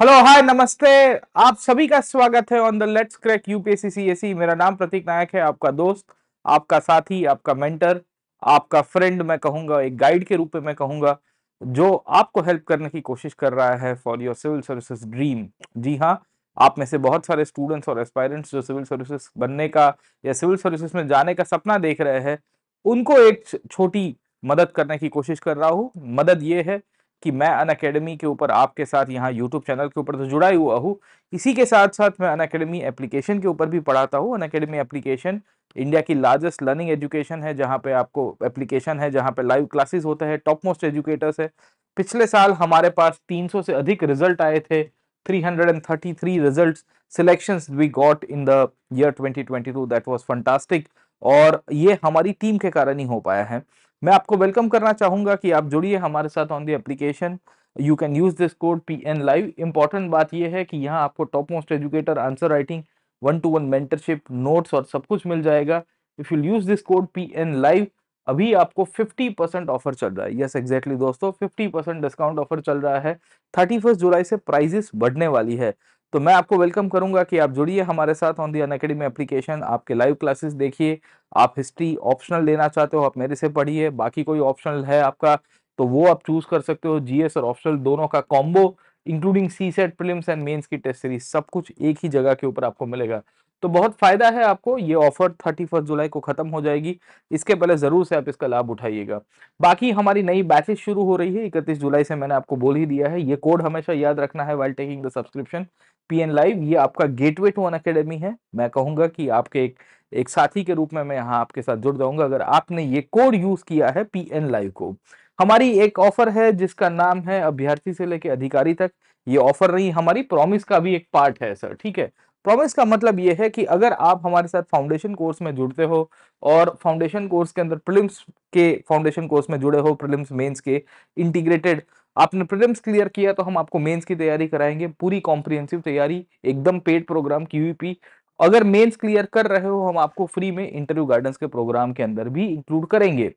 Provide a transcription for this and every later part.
Hello hi नमस्ते। आप सभी का स्वागत है on the let's crack UPSC CSE. मेरा नाम प्रतीक नायक है, आपका दोस्त, आपका साथी, आपका मेंटर, आपका फ्रेंड मैं कहूंगा, एक गाइड के रूप में मैं कहूंगा, जो आपको हेल्प करने की कोशिश कर रहा है for your civil services dream. जी हाँ, आप में से बहुत सारे स्टूडेंट्स और एस्पायरेंट्स जो सिविल सर्विसेज बनने का या सिविल सर्विसेज में जाने का सपना देख रहे हैं, उनको एक छोटी मदद करने की कोशिश कर रहा हूँ। मदद ये है कि मैं अनअकैडमी के ऊपर आपके साथ यहाँ यूट्यूब चैनल के ऊपर तो जुड़ा ही हुआ हूँ, इसी के साथ साथ मैं अनअकैडमी एप्लीकेशन के ऊपर भी पढ़ाता हूँ। अनअकैडमी एप्लीकेशन इंडिया की लार्जेस्ट लर्निंग एजुकेशन है, जहाँ पे आपको एप्लीकेशन है, जहाँ पे लाइव क्लासेस होते हैं, टॉप मोस्ट एजुकेटर्स है। पिछले साल हमारे पास 300 से अधिक रिजल्ट आए थे, 333 results selections we got in the year 2022। That was fantastic, और ये हमारी टीम के कारण ही हो पाया है। मैं आपको वेलकम करना चाहूंगा कि आप जुड़िए हमारे साथ on the application. You can use this code PN live. Important बात यह है कि यहाँ आपको top most educator, answer writing, 1-to-1 mentorship, notes और सब कुछ मिल जाएगा। If you use this code PN live, अभी आपको 50% ऑफर चल रहा है। यस एग्जैक्टली दोस्तों, 50% डिस्काउंट ऑफर चल रहा है। 31 जुलाई से प्राइजेस बढ़ने वाली है। तो मैं आपको वेलकम करूंगा कि आप जुड़िए हमारे साथ ऑन दी अनअकैडमी एप्लीकेशन। आपके लाइव क्लासेस देखिए। आप हिस्ट्री ऑप्शनल लेना चाहते हो, आप मेरे से पढ़िए। बाकी कोई ऑप्शनल है आपका तो वो आप चूज कर सकते हो। जीएस और ऑप्शनल दोनों का combo, including CSAT, prelims and mains की टेस्ट सीरीज, सब कुछ एक ही जगह के ऊपर आपको मिलेगा। तो बहुत फायदा है आपको। ये ऑफर 31 जुलाई को खत्म हो जाएगी, इसके पहले जरूर से आप इसका लाभ उठाइएगा। बाकी हमारी नई बैचेस शुरू हो रही है 31 जुलाई से, मैंने आपको बोल ही दिया है। ये कोड हमेशा याद रखना है while taking the subscription, PN live. ये आपका गेटवे टू अनअकैडमी है। मैं कहूंगा कि आपके एक साथी के रूप में मैं यहाँ आपके साथ जुड़ जाऊंगा अगर आपने ये कोड यूज किया है, PN लाइव को। हमारी एक ऑफर है जिसका नाम है अभ्यर्थी से लेके अधिकारी तक। ये ऑफर नहीं, हमारी प्रॉमिस का भी एक पार्ट है सर, ठीक है। प्रॉमिस का मतलब ये है कि अगर आप हमारे साथ फाउंडेशन कोर्स में जुड़ते हो और फाउंडेशन कोर्स के अंदर प्रीलिम्स के फाउंडेशन कोर्स में जुड़े हो, प्रीलिम्स मेंस के इंटीग्रेटेड, आपने प्रीलिम्स क्लियर किया तो हम आपको मेंस की तैयारी कराएंगे, पूरी कॉम्प्रिहेंसिव तैयारी, एकदम पेड प्रोग्राम QEP। अगर मेंस क्लियर कर रहे हो, हम आपको फ्री में इंटरव्यू गाइडेंस के प्रोग्राम के अंदर भी इंक्लूड करेंगे।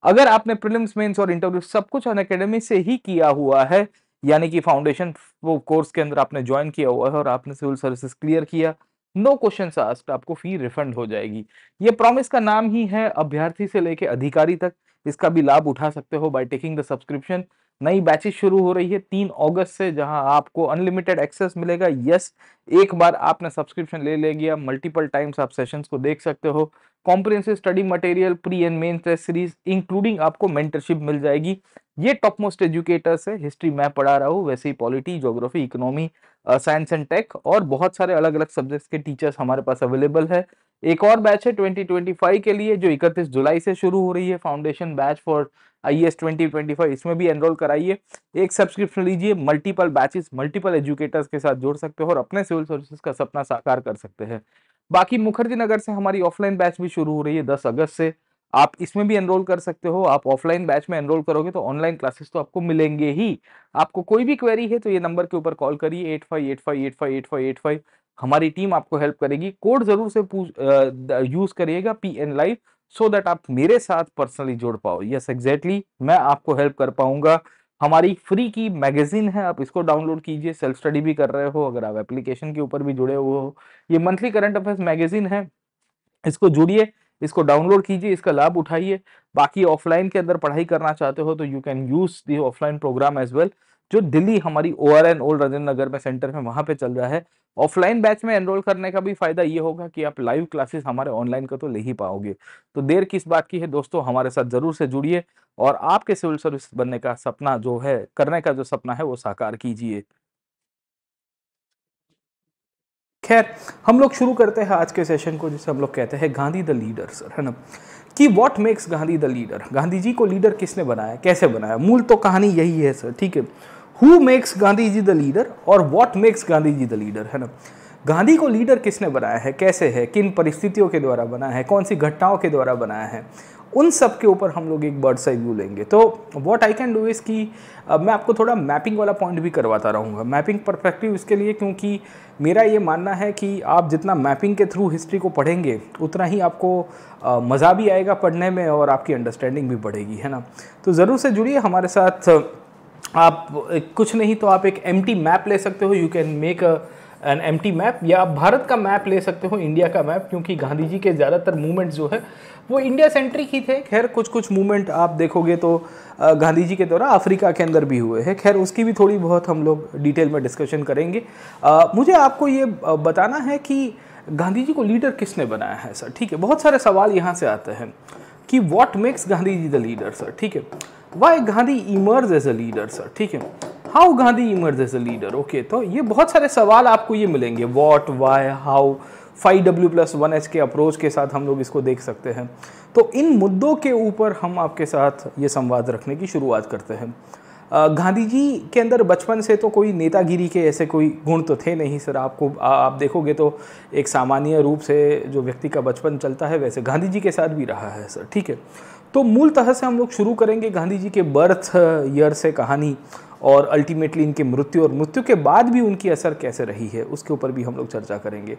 अगर आपने प्रीलिम्स मेंस और इंटरव्यू सब कुछ अनअकैडमी से ही किया हुआ है, यानी कि फाउंडेशन वो कोर्स के अंदर आपने ज्वाइन किया हुआ है और आपने सिविल सर्विसेज क्लियर किया, नो क्वेश्चन आस्क्ड, आपको फी रिफंड हो जाएगी। ये प्रॉमिस का नाम ही है अभ्यर्थी से लेके अधिकारी तक। इसका भी लाभ उठा सकते हो बाय टेकिंग द सब्सक्रिप्शन। नई बैचेस शुरू हो रही है 3 अगस्त से, जहां आपको अनलिमिटेड एक्सेस मिलेगा। यस, एक बार आपने सब्सक्रिप्शन ले लिया, मल्टीपल टाइम्स आप सेशंस को देख सकते हो। Comprehensive study material, pre and main test series, including आपको मेंटरशिप मिल जाएगी। ये टॉप मोस्ट एजुकेटर्स है। हिस्ट्री मैं पढ़ा रहा हूँ, वैसे ही polity, geography, economy, science and tech और बहुत सारे अलग अलग सब्जेक्ट्स के टीचर्स हमारे पास अवेलेबल है। एक और बैच है 2025 के लिए जो 31 जुलाई से शुरू हो रही है, फाउंडेशन बैच फॉर IAS 2025। इसमें भी एनरोल कराइए, एक सब्सक्रिप्शन लीजिए, मल्टीपल बैचेस, मल्टीपल एजुकेटर्स के साथ जुड़ सकते हो और अपने सिविल सर्विसेज का सपना साकार कर सकते हैं। बाकी मुखर्जी नगर से हमारी ऑफलाइन बैच भी शुरू हो रही है 10 अगस्त से। आप इसमें भी एनरोल कर सकते हो। आप ऑफलाइन बैच में एनरोल करोगे तो ऑनलाइन क्लासेस तो आपको मिलेंगे ही। आपको कोई भी क्वेरी है तो ये नंबर के ऊपर कॉल करिए, 8585858585। हमारी टीम आपको हेल्प करेगी। कोड जरूर से यूज करिएगा PN लाइव, सो दैट आप मेरे साथ पर्सनली जुड़ पाओ। यस एग्जैक्टली, मैं आपको हेल्प कर पाऊंगा। हमारी फ्री की मैगजीन है, आप इसको डाउनलोड कीजिए। सेल्फ स्टडी भी कर रहे हो, अगर आप एप्लीकेशन के ऊपर भी जुड़े हुए हो, ये मंथली करंट अफेयर्स मैगजीन है। इसको जुड़िए, इसको डाउनलोड कीजिए, इसका लाभ उठाइए। बाकी ऑफलाइन के अंदर पढ़ाई करना चाहते हो तो you can use the offline program as well, जो दिल्ली हमारी ORN ओल्ड राजेंद्र नगर में सेंटर में वहां पे चल रहा है। ऑफलाइन बैच में एनरोल करने का भी फायदा ये होगा कि आप लाइव क्लासेस हमारे ऑनलाइन का तो ले ही पाओगे। तो देर किस बात की है दोस्तों, हमारे साथ जरूर से जुड़िए और आपके सिविल सर्विस बनने का सपना जो है, करने का जो सपना है, वो साकार कीजिए। खैर, हम लोग शुरू करते हैं आज के सेशन को, जिसे हम लोग कहते हैं गांधी द लीडर सर, है ना। कि what makes Gandhi the leader, Gandhi ji को लीडर किसने बनाया, कैसे बनाया, मूल तो कहानी यही है सर, ठीक है। Who makes Gandhi ji the leader और what makes Gandhi ji the leader, है ना। गांधी को लीडर किसने बनाया है, कैसे है, किन परिस्थितियों के द्वारा बनाया है, कौन सी घटनाओं के द्वारा बनाया है, उन सब के ऊपर हम लोग एक बर्ड्स आई व्यू लेंगे। तो what I can do is कि मैं आपको थोड़ा मैपिंग वाला पॉइंट भी करवाता रहूँगा, मैपिंग परस्पेक्टिव इसके लिए, क्योंकि मेरा ये मानना है कि आप जितना मैपिंग के थ्रू हिस्ट्री को पढ़ेंगे उतना ही आपको मज़ा भी आएगा पढ़ने में और आपकी अंडरस्टैंडिंग भी बढ़ेगी, है ना। तो ज़रूर से जुड़िए हमारे साथ। आप कुछ नहीं तो आप एक एम्प्टी मैप ले सकते हो, you can make an empty map, या आप भारत का मैप ले सकते हो, इंडिया का मैप, क्योंकि गांधी जी के ज़्यादातर मूवमेंट्स जो है वो इंडिया सेंट्रिक ही थे। खैर कुछ कुछ मूवमेंट आप देखोगे तो गांधी जी के द्वारा अफ्रीका के अंदर भी हुए हैं, खैर उसकी भी थोड़ी बहुत हम लोग डिटेल में डिस्कशन करेंगे। मुझे आपको ये बताना है कि गांधी जी को लीडर किसने बनाया है सर, ठीक है। बहुत सारे सवाल यहाँ से आते हैं कि what makes Gandhi ji the leader sir, ठीक है। Why Gandhi emerge as a leader sir, ठीक है। How Gandhi emerge as a leader, okay. तो ये बहुत सारे सवाल आपको ये मिलेंगे, व्हाट, वाई, हाउ, 5W+1H के अप्रोच के साथ हम लोग इसको देख सकते हैं। तो इन मुद्दों के ऊपर हम आपके साथ ये संवाद रखने की शुरुआत करते हैं। गांधी जी के अंदर बचपन से तो कोई नेतागिरी के ऐसे कोई गुण तो थे नहीं सर। आपको आप देखोगे तो एक सामान्य रूप से जो व्यक्ति का बचपन चलता है वैसे गांधी जी के साथ भी रहा है सर, ठीक है। तो मूलतः से हम लोग शुरू करेंगे गांधी जी के बर्थ ईयर से कहानी, और अल्टीमेटली इनके मृत्यु, और मृत्यु के बाद भी उनकी असर कैसे रही है उसके ऊपर भी हम लोग चर्चा करेंगे।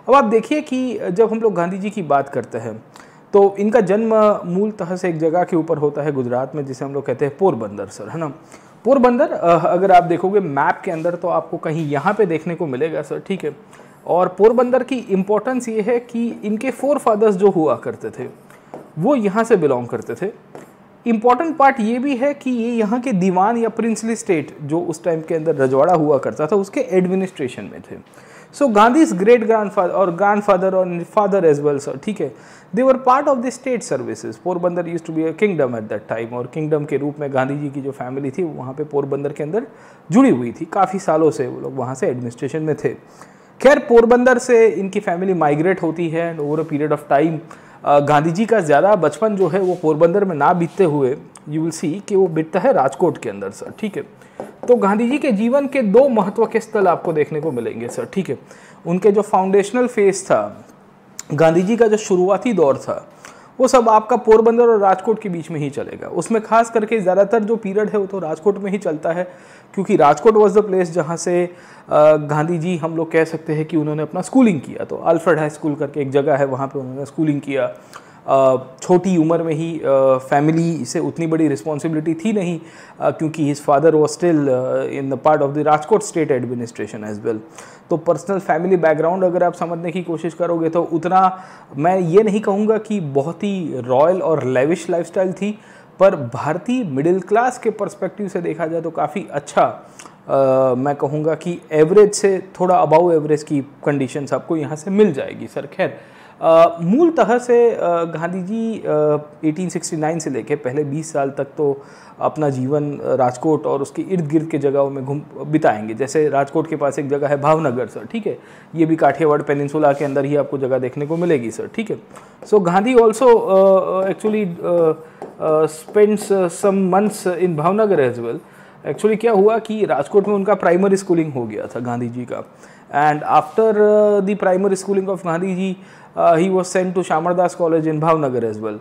अब आप देखिए कि जब हम लोग गांधी जी की बात करते हैं तो इनका जन्म मूलतः से एक जगह के ऊपर होता है गुजरात में, जिसे हम लोग कहते हैं पोरबंदर सर, है ना। पोरबंदर अगर आप देखोगे मैप के अंदर तो आपको कहीं यहाँ पे देखने को मिलेगा सर, ठीक है। और पोरबंदर की इम्पोर्टेंस ये है कि इनके 4 फादर्स जो हुआ करते थे वो यहाँ से बिलोंग करते थे। इम्पॉर्टेंट पार्ट ये भी है कि ये यहाँ के दीवान या प्रिंसली स्टेट जो उस टाइम के अंदर रजवाड़ा हुआ करता था उसके एडमिनिस्ट्रेशन में थे। सो गांधीज ग्रेट ग्रैंडफादर और ग्रैंडफादर और फादर एज वेल सर, ठीक है, they were part of the state services. Porbandar used to be a kingdom at that time, और किंगडम के रूप में गांधी जी की जो फैमिली थी वहाँ पे पोरबंदर के अंदर जुड़ी हुई थी। काफ़ी सालों से वो लोग वहाँ से एडमिनिस्ट्रेशन में थे। खैर पोरबंदर से इनकी फैमिली माइग्रेट होती है and over a period of time Gandhi ji का ज़्यादा बचपन जो है वो पोरबंदर में ना बीतते हुए यू विल सी कि वो बीतता है राजकोट के अंदर सर, ठीक है। तो गांधी जी के जीवन के 2 महत्व के स्थल आपको देखने को मिलेंगे सर, ठीक है। उनके जो फाउंडेशनल फेज था, गांधी जी का जो शुरुआती दौर था, वो सब आपका पोरबंदर और राजकोट के बीच में ही चलेगा। उसमें खास करके ज़्यादातर जो पीरियड है वो तो राजकोट में ही चलता है, क्योंकि राजकोट वॉज द प्लेस जहाँ से गांधी जी हम लोग कह सकते हैं कि उन्होंने अपना स्कूलिंग किया। तो अल्फ्रेड हाई स्कूल करके एक जगह है, वहाँ पे उन्होंने स्कूलिंग किया। छोटी उम्र में ही फैमिली से उतनी बड़ी रिस्पॉन्सिबिलिटी थी नहीं, क्योंकि his father was still in the part of the Rajkot state administration as well. तो पर्सनल फैमिली बैकग्राउंड अगर आप समझने की कोशिश करोगे तो उतना मैं ये नहीं कहूँगा कि बहुत ही रॉयल और लेविश लाइफस्टाइल थी, पर भारतीय मिडिल क्लास के पर्सपेक्टिव से देखा जाए तो काफ़ी अच्छा मैं कहूँगा कि एवरेज से थोड़ा अबाउ एवरेज की कंडीशंस आपको यहाँ से मिल जाएगी सर। खैर मूलतः से गांधी जी 1869 से लेके पहले 20 साल तक तो अपना जीवन राजकोट और उसके इर्द गिर्द के जगहों में बिताएंगे। जैसे राजकोट के पास एक जगह है भावनगर सर, ठीक है, ये भी काठियावाड़ पेनिनसुला के अंदर ही आपको जगह देखने को मिलेगी सर, ठीक है। So Gandhi also actually spends some months in Bhavnagar as well. Actually क्या हुआ कि राजकोट में उनका प्राइमरी स्कूलिंग हो गया था गांधी जी का, and after the primary schooling of Gandhi ji he was sent to Shamaldas college in Bhavnagar as well.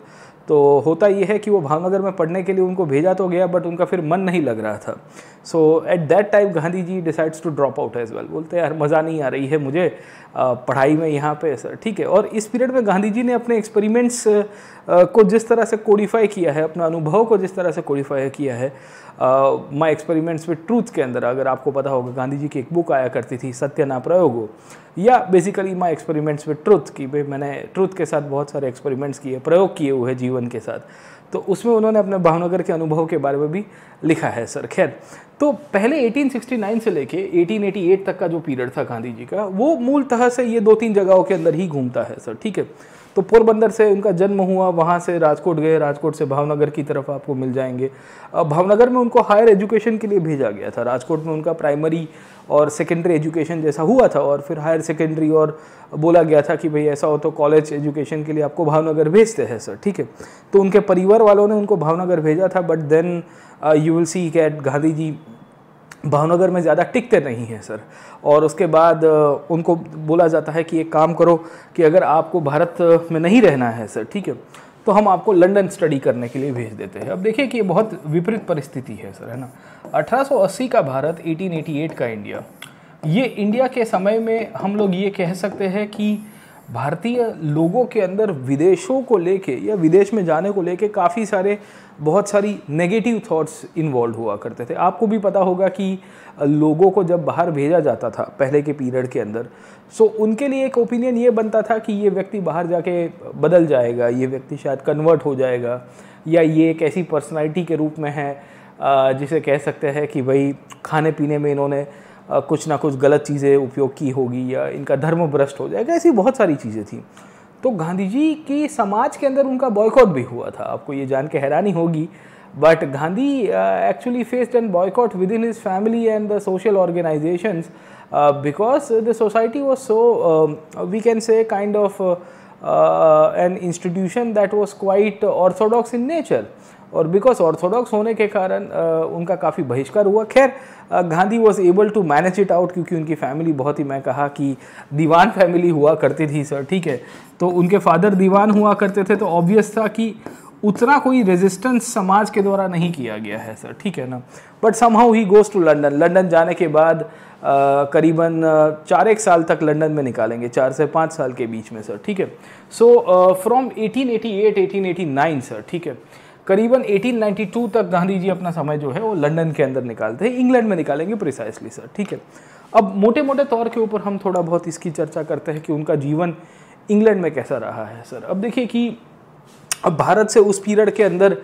तो होता ये है कि वो भावनगर में पढ़ने के लिए उनको भेजा तो गया, बट उनका फिर मन नहीं लग रहा था। So at that time Gandhi ji decides to drop out as well. बोलते हैं यार मज़ा नहीं आ रही है मुझे पढ़ाई में यहाँ पे सर, ठीक है। और इस पीरियड में गांधी जी ने अपने एक्सपेरिमेंट्स को जिस तरह से कोडिफाई किया है, अपना अनुभव को जिस तरह से कोडिफाई किया है माई एक्सपेरिमेंट्स विद ट्रूथ के अंदर, अगर आपको पता होगा गांधी जी की एक बुक आया करती थी सत्य ना प्रयोगो, या basically my experiments with truth, कि भाई मैंने ट्रूथ के साथ बहुत सारे एक्सपेरिमेंट्स किए, प्रयोग किए हुए जीवन के साथ। तो उसमें उन्होंने अपने भावनगर के अनुभव के बारे में भी लिखा है सर। खैर तो पहले 1869 से लेके 1888 तक का जो पीरियड था गांधी जी का, वो मूलतः से ये 2-3 जगहों के अंदर ही घूमता है सर, ठीक है। तो पोरबंदर से उनका जन्म हुआ, वहाँ से राजकोट गए, राजकोट से भावनगर की तरफ आपको मिल जाएंगे। भावनगर में उनको हायर एजुकेशन के लिए भेजा गया था। राजकोट में उनका प्राइमरी और सेकेंडरी एजुकेशन जैसा हुआ था, और फिर हायर सेकेंडरी, और बोला गया था कि भाई ऐसा हो तो कॉलेज एजुकेशन के लिए आपको भावनगर भेजते हैं सर, ठीक है। तो उनके परिवार वालों ने उनको भावनगर भेजा था, but then you will see that Gandhi ji Bhavnagar में ज़्यादा टिकते नहीं हैं सर। और उसके बाद उनको बोला जाता है कि एक काम करो कि अगर आपको भारत में नहीं रहना है सर, ठीक है, तो हम आपको लंदन स्टडी करने के लिए भेज देते हैं। अब देखिए कि ये बहुत विपरीत परिस्थिति है सर, है ना। 1880 का भारत, 1888 का इंडिया, ये इंडिया के समय में हम लोग ये कह सकते हैं कि भारतीय लोगों के अंदर विदेशों को लेके या विदेश में जाने को लेके काफ़ी सारे बहुत सारी नेगेटिव थॉट्स इन्वॉल्व हुआ करते थे। आपको भी पता होगा कि लोगों को जब बाहर भेजा जाता था पहले के पीरियड के अंदर, सो उनके लिए एक ओपिनियन ये बनता था कि ये व्यक्ति बाहर जाके बदल जाएगा, ये व्यक्ति शायद कन्वर्ट हो जाएगा, या ये एक ऐसी पर्सनालिटी के रूप में है जिसे कह सकते हैं कि भाई खाने पीने में इन्होंने कुछ ना कुछ गलत चीज़ें उपयोग की होगी, या इनका धर्म भ्रष्ट हो जाएगा। ऐसी बहुत सारी चीज़ें थी। तो गांधी जी की समाज के अंदर उनका बॉयकॉट भी हुआ था। आपको ये जान के हैरानी होगी, but Gandhi actually faced an boycott within his family and the social organisations because the society was so we can say kind of an institution that was quite orthodox in nature, और because orthodox होने के कारण उनका काफ़ी बहिष्कार हुआ। खैर Gandhi was able to manage it out, क्योंकि उनकी फैमिली बहुत ही, मैं कहा कि दीवान फैमिली हुआ करती थी सर, ठीक है। तो उनके फादर दीवान हुआ करते थे, तो ऑब्वियस था कि उतना कोई रेजिस्टेंस समाज के द्वारा नहीं किया गया है सर, ठीक है ना। But somehow he goes to London. London जाने के बाद करीबन 4-1 साल तक लंदन में निकालेंगे, 4 से 5 साल के बीच में सर, ठीक है। सो फ्रॉम 1888-1889 सर, ठीक है, करीबन 1892 तक गांधी जी अपना समय जो है वो लंदन के अंदर निकालते हैं, इंग्लैंड में निकालेंगे प्रिसाइसली सर, ठीक है। अब मोटे मोटे तौर के ऊपर हम थोड़ा बहुत इसकी चर्चा करते हैं कि उनका जीवन इंग्लैंड में कैसा रहा है सर। अब देखिए कि अब भारत से उस पीरियड के अंदर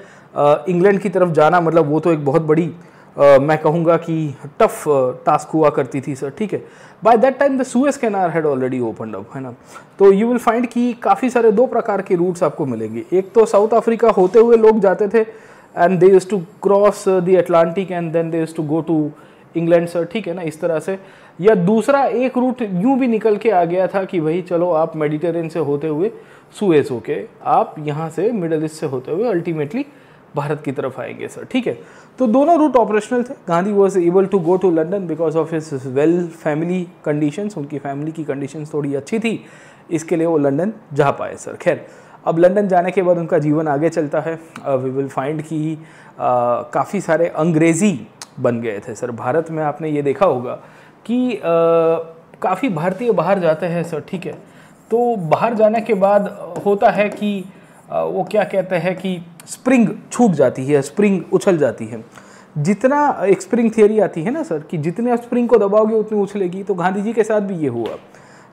इंग्लैंड की तरफ जाना, मतलब वो तो एक बहुत बड़ी मैं कहूँगा कि टफ टास्क हुआ करती थी सर, ठीक है। By that time the Suez canal had already opened up, है ना। तो यू विल फाइंड कि काफ़ी सारे 2 प्रकार के रूट्स आपको मिलेंगे। एक तो साउथ अफ्रीका होते हुए लोग जाते थे and they used to cross the Atlantic and then they used to go to England sir, ठीक है ना, इस तरह से। या दूसरा एक रूट यूँ भी निकल के आ गया था कि भाई चलो आप मेडिटेरियन से होते हुए सुएज होके आप यहाँ से मिडल ईस्ट से होते हुए अल्टीमेटली भारत की तरफ आएंगे सर, ठीक है। तो दोनों रूट ऑपरेशनल थे। Gandhi was able to go to London because of his well family conditions, उनकी फैमिली की कंडीशंस थोड़ी अच्छी थी, इसके लिए वो लंदन जा पाए सर। खैर अब लंदन जाने के बाद उनका जीवन आगे चलता है। वी विल फाइंड कि काफ़ी सारे अंग्रेज़ी बन गए थे सर। भारत में आपने ये देखा होगा कि काफ़ी भारतीय बाहर जाते हैं सर, ठीक है। तो बाहर जाने के बाद होता है कि वो क्या कहते हैं कि स्प्रिंग छूट जाती है, स्प्रिंग उछल जाती है। जितना एक स्प्रिंग थियरी आती है ना सर, कि जितने आप स्प्रिंग को दबाओगे उतनी उछलेगी, तो गांधी जी के साथ भी ये हुआ।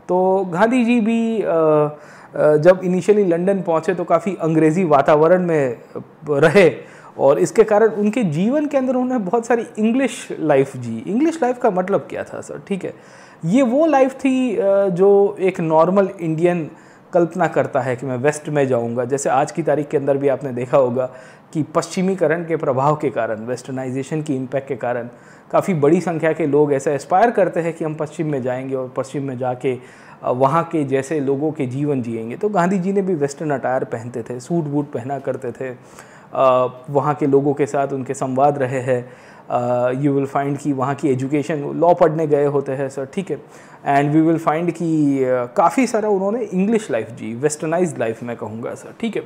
तो गांधी जी भी जब इनिशियली लंदन पहुँचे तो काफ़ी अंग्रेज़ी वातावरण में रहे, और इसके कारण उनके जीवन के अंदर उन्होंने बहुत सारी इंग्लिश लाइफ जी। इंग्लिश लाइफ का मतलब क्या था सर, ठीक है, ये वो लाइफ थी जो एक नॉर्मल इंडियन कल्पना करता है कि मैं वेस्ट में जाऊंगा। जैसे आज की तारीख के अंदर भी आपने देखा होगा कि पश्चिमीकरण के प्रभाव के कारण, वेस्टर्नाइजेशन की इम्पैक्ट के कारण काफ़ी बड़ी संख्या के लोग ऐसा एस्पायर करते हैं कि हम पश्चिम में जाएंगे और पश्चिम में जाके वहाँ के जैसे लोगों के जीवन जिएंगे। तो गांधी जी ने भी वेस्टर्न अटायर पहनते थे, सूट बूट पहना करते थे, वहाँ के लोगों के साथ उनके संवाद रहे हैं। यू विल फाइंड कि वहाँ की एजुकेशन, लॉ पढ़ने गए होते हैं सर, ठीक है। एंड वी विल फाइंड कि काफ़ी सारा उन्होंने इंग्लिश लाइफ जी, वेस्टर्नाइज्ड लाइफ मैं कहूँगा सर, ठीक है।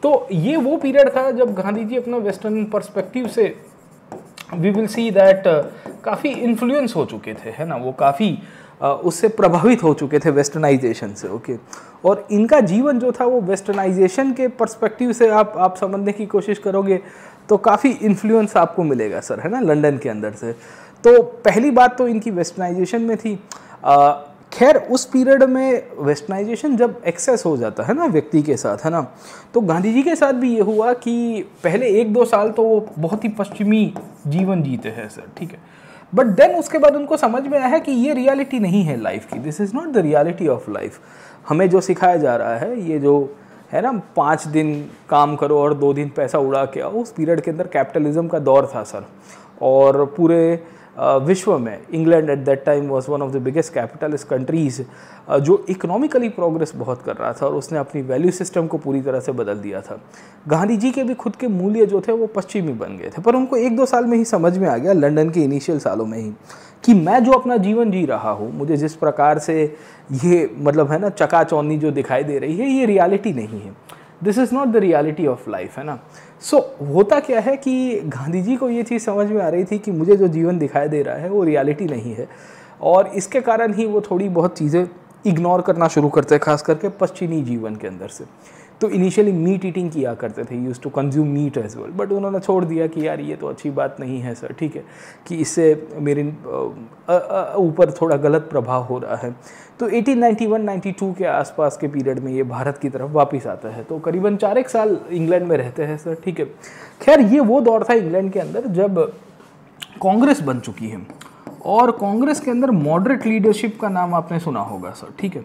तो ये वो पीरियड था जब गांधी जी अपना वेस्टर्न पर्सपेक्टिव से वी विल सी दैट काफ़ी इन्फ्लुएंस हो चुके थे, है ना, वो काफ़ी उससे प्रभावित हो चुके थे वेस्टर्नाइजेशन से, ओके। और इनका जीवन जो था वो वेस्टर्नाइजेशन के पर्सपेक्टिव से आप समझने की कोशिश करोगे तो काफ़ी इन्फ्लुएंस आपको मिलेगा सर, है ना, लंदन के अंदर से। तो पहली बात तो इनकी वेस्टर्नाइजेशन में थी। खैर उस पीरियड में वेस्टर्नाइजेशन जब एक्सेस हो जाता है ना व्यक्ति के साथ, है ना, तो गांधी जी के साथ भी ये हुआ कि पहले 1-2 साल तो वो बहुत ही पश्चिमी जीवन जीते हैं सर, ठीक है। बट देन उसके बाद उनको समझ में आया कि ये रियलिटी नहीं है लाइफ की, this is not the reality of life. हमें जो सिखाया जा रहा है, ये जो है ना 5 दिन काम करो और 2 दिन पैसा उड़ा के आओ, उस पीरियड के अंदर कैपिटलिज्म का दौर था सर। और पूरे विश्व में England eight that time was one of the biggest capitalist countries, जो इकोनॉमिकली प्रोग्रेस बहुत कर रहा था, और उसने अपनी वैल्यू सिस्टम को पूरी तरह से बदल दिया था। गांधी जी के भी खुद के मूल्य जो थे वो पश्चिमी बन गए थे, पर उनको 1-2 साल में ही समझ में आ गया, लंदन के इनिशियल सालों में ही, कि मैं जो अपना जीवन जी रहा हूँ, मुझे जिस प्रकार से ये मतलब है ना चकाचौंधी जो दिखाई दे रही है, ये रियलिटी नहीं है, this is not the reality of life, है ना। सो होता क्या है कि गांधी जी को ये चीज़ समझ में आ रही थी कि मुझे जो जीवन दिखाई दे रहा है वो रियलिटी नहीं है, और इसके कारण ही वो थोड़ी बहुत चीज़ें इग्नोर करना शुरू करते हैं, खास करके पश्चिमी जीवन के अंदर से। तो इनिशियली मीट ईटिंग किया करते थे, use to consume meat as well, but उन्होंने छोड़ दिया कि यार ये तो अच्छी बात नहीं है सर, ठीक है, कि इससे मेरे ऊपर थोड़ा गलत प्रभाव हो रहा है। तो 1891-92 के आसपास के पीरियड में ये भारत की तरफ वापस आता है, तो करीबन 4 साल इंग्लैंड में रहते हैं सर, ठीक है। खैर ये वो दौर था इंग्लैंड के अंदर जब कांग्रेस बन चुकी है, और कांग्रेस के अंदर मॉडरेट लीडरशिप का नाम आपने सुना होगा सर, ठीक है।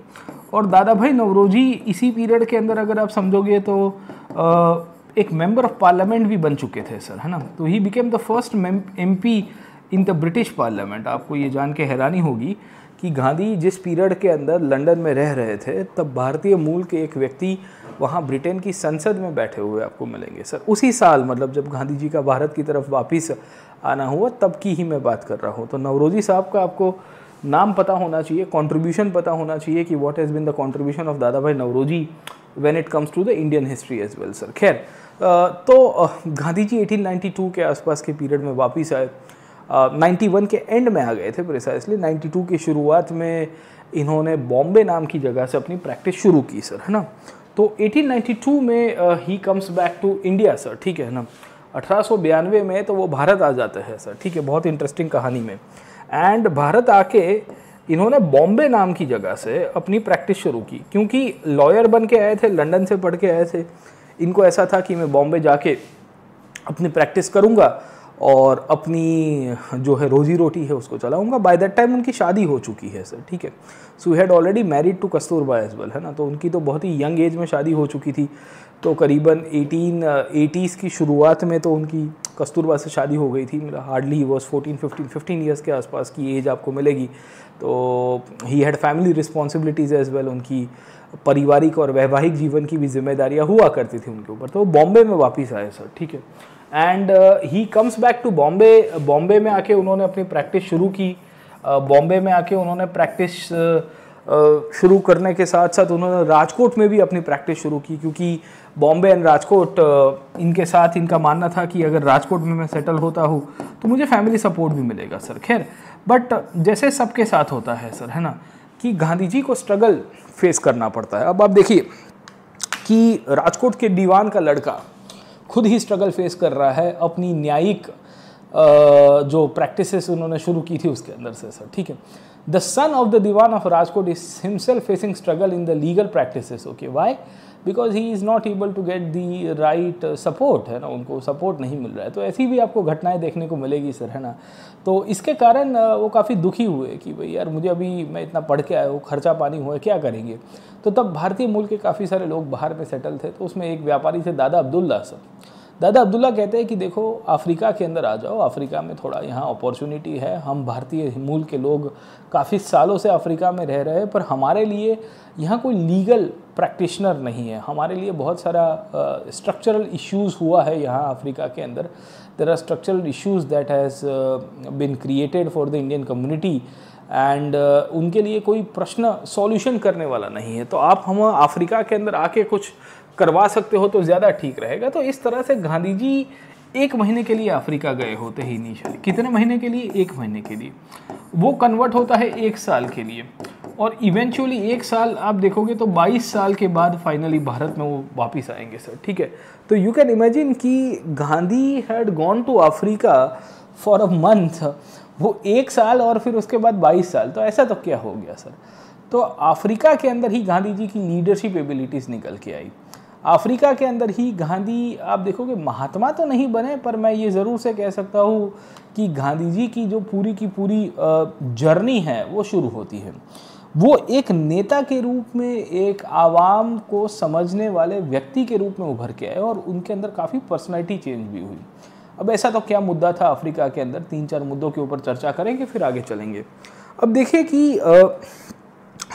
और दादा भाई नौरोजी इसी पीरियड के अंदर अगर आप समझोगे तो एक मेंबर ऑफ पार्लियामेंट भी बन चुके थे सर, है ना। तो he became the first MP in the British parliament. आपको ये जान के हैरानी होगी कि गांधी जिस पीरियड के अंदर लंदन में रह रहे थे, तब भारतीय मूल के एक व्यक्ति वहाँ ब्रिटेन की संसद में बैठे हुए आपको मिलेंगे सर, उसी साल, मतलब जब गांधी जी का भारत की तरफ वापस आना हुआ तब की ही मैं बात कर रहा हूँ। तो नौरोजी साहब का आपको नाम पता होना चाहिए, कंट्रीब्यूशन पता होना चाहिए कि what has been the contribution of Dadabhai Naoroji when it comes to the Indian history as well sir. खैर तो गांधी जी 1892 के आसपास के पीरियड में वापस आए, 91 के एंड में आ गए थे प्रिसाइसली। 92 की शुरुआत में इन्होंने बॉम्बे नाम की जगह से अपनी प्रैक्टिस शुरू की सर, है ना। तो 1892 में he comes back to India sir, ठीक है ना। 1892 में तो वो भारत आ जाते हैं सर, ठीक है, बहुत इंटरेस्टिंग कहानी में। एंड भारत आके इन्होंने बॉम्बे नाम की जगह से अपनी प्रैक्टिस शुरू की, क्योंकि लॉयर बन के आए थे, लंदन से पढ़ के आए थे। इनको ऐसा था कि मैं बॉम्बे जाके अपनी प्रैक्टिस करूँगा और अपनी जो है रोजी रोटी है उसको चलाऊंगा। बाय दैट टाइम उनकी शादी हो चुकी है सर, ठीक है। So had already married to Kasturba as well, है ना। तो उनकी तो बहुत ही यंग एज में शादी हो चुकी थी, तो करीबन 1880s की शुरुआत में तो उनकी कस्तूरबा से शादी हो गई थी। मेरा हार्डली वॉज 15 ईयर्स के आसपास की एज आपको मिलेगी। तो he had family responsibilities as well, उनकी पारिवारिक और वैवाहिक जीवन की भी जिम्मेदारियाँ हुआ करती थी उनके ऊपर। तो बॉम्बे में वापस आए सर, ठीक है। And he comes back to Bombay. Bombay में आके उन्होंने अपनी प्रैक्टिस शुरू की। बॉम्बे में आके उन्होंने प्रैक्टिस शुरू करने के साथ साथ उन्होंने राजकोट में भी अपनी प्रैक्टिस शुरू की, क्योंकि बॉम्बे एंड राजकोट इनके साथ इनका मानना था कि अगर राजकोट में मैं सेटल होता हूँ तो मुझे फैमिली सपोर्ट भी मिलेगा सर। खैर बट जैसे सबके साथ होता है सर, है ना, कि गांधी जी को स्ट्रगल फेस करना पड़ता है। अब आप देखिए कि राजकोट के दीवान का लड़का खुद ही स्ट्रगल फेस कर रहा है अपनी न्यायिक जो प्रैक्टिसेस उन्होंने शुरू की थी उसके अंदर से सर, ठीक है। The son of the dewan of Rajkot is himself facing struggle in the legal practices, okay. Why? Because he is not able to get the right support, है ना, उनको सपोर्ट नहीं मिल रहा है। तो ऐसी भी आपको घटनाएं देखने को मिलेगी सर, है ना। तो इसके कारण वो काफ़ी दुखी हुए कि भाई यार मुझे अभी, मैं इतना पढ़ के आया हूँ, खर्चा पानी हुआ है, क्या करेंगे। तो तब भारतीय मूल के काफ़ी सारे लोग बाहर में सेटल थे। तो उसमें एक व्यापारी थे दादा अब्दुल्ला सर। दादा अब्दुल्ला कहते हैं कि देखो अफ्रीका के अंदर आ जाओ, अफ्रीका में थोड़ा यहाँ अपॉर्चुनिटी है, हम भारतीय मूल के लोग काफ़ी सालों से अफ्रीका में रह रहे हैं, पर हमारे लिए यहाँ कोई लीगल प्रैक्टिशनर नहीं है, हमारे लिए बहुत सारा स्ट्रक्चरल इश्यूज़ हुआ है यहाँ अफ्रीका के अंदर। There are structural issues that has been created for the Indian community and उनके लिए कोई प्रश्न सॉल्यूशन करने वाला नहीं है। तो आप हम अफ्रीका के अंदर आके कुछ करवा सकते हो तो ज़्यादा ठीक रहेगा। तो इस तरह से गांधी जी 1 महीने के लिए अफ्रीका गए होते हैं इनिशियली। कितने महीने के लिए? 1 महीने के लिए। वो कन्वर्ट होता है 1 साल के लिए, और इवेंचुअली 1 साल आप देखोगे तो 22 साल के बाद फाइनली भारत में वो वापस आएंगे सर, ठीक है। तो यू कैन इमेजिन कि Gandhi had gone to Africa for a month, वो 1 साल और फिर उसके बाद 22 साल। तो ऐसा तो क्या हो गया सर। तो अफ्रीका के अंदर ही गांधी जी की लीडरशिप एबिलिटीज़ निकल के आई। अफ्रीका के अंदर ही गांधी, आप देखोगे महात्मा तो नहीं बने, पर मैं ये ज़रूर से कह सकता हूँ कि गांधी जी की जो पूरी की पूरी जर्नी है वो शुरू होती है। वो एक नेता के रूप में, एक आवाम को समझने वाले व्यक्ति के रूप में उभर के आए, और उनके अंदर काफ़ी पर्सनैलिटी चेंज भी हुई। अब ऐसा तो क्या मुद्दा था अफ्रीका के अंदर, 3-4 मुद्दों के ऊपर चर्चा करेंगे फिर आगे चलेंगे। अब देखिए कि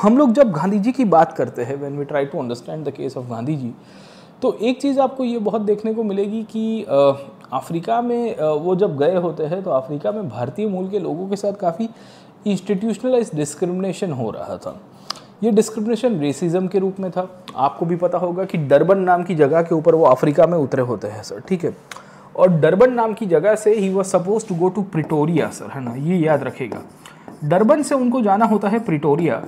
हम लोग जब गांधी जी की बात करते हैं, when we try to understand the case of Gandhi ji, तो एक चीज़ आपको ये बहुत देखने को मिलेगी कि अफ्रीका में वो जब गए होते हैं तो अफ्रीका में भारतीय मूल के लोगों के साथ काफ़ी इंस्टीट्यूशनलाइज डिस्क्रिमिनेशन हो रहा था। ये डिस्क्रिमिनेशन रेसिज्म के रूप में था। आपको भी पता होगा कि डरबन नाम की जगह के ऊपर वो अफ्रीका में उतरे होते हैं सर, ठीक है। और डरबन नाम की जगह से he was suppose to go to Pretoria sir, है ना, ये याद रखेगा। डरबन से उनको जाना होता है प्रिटोरिया।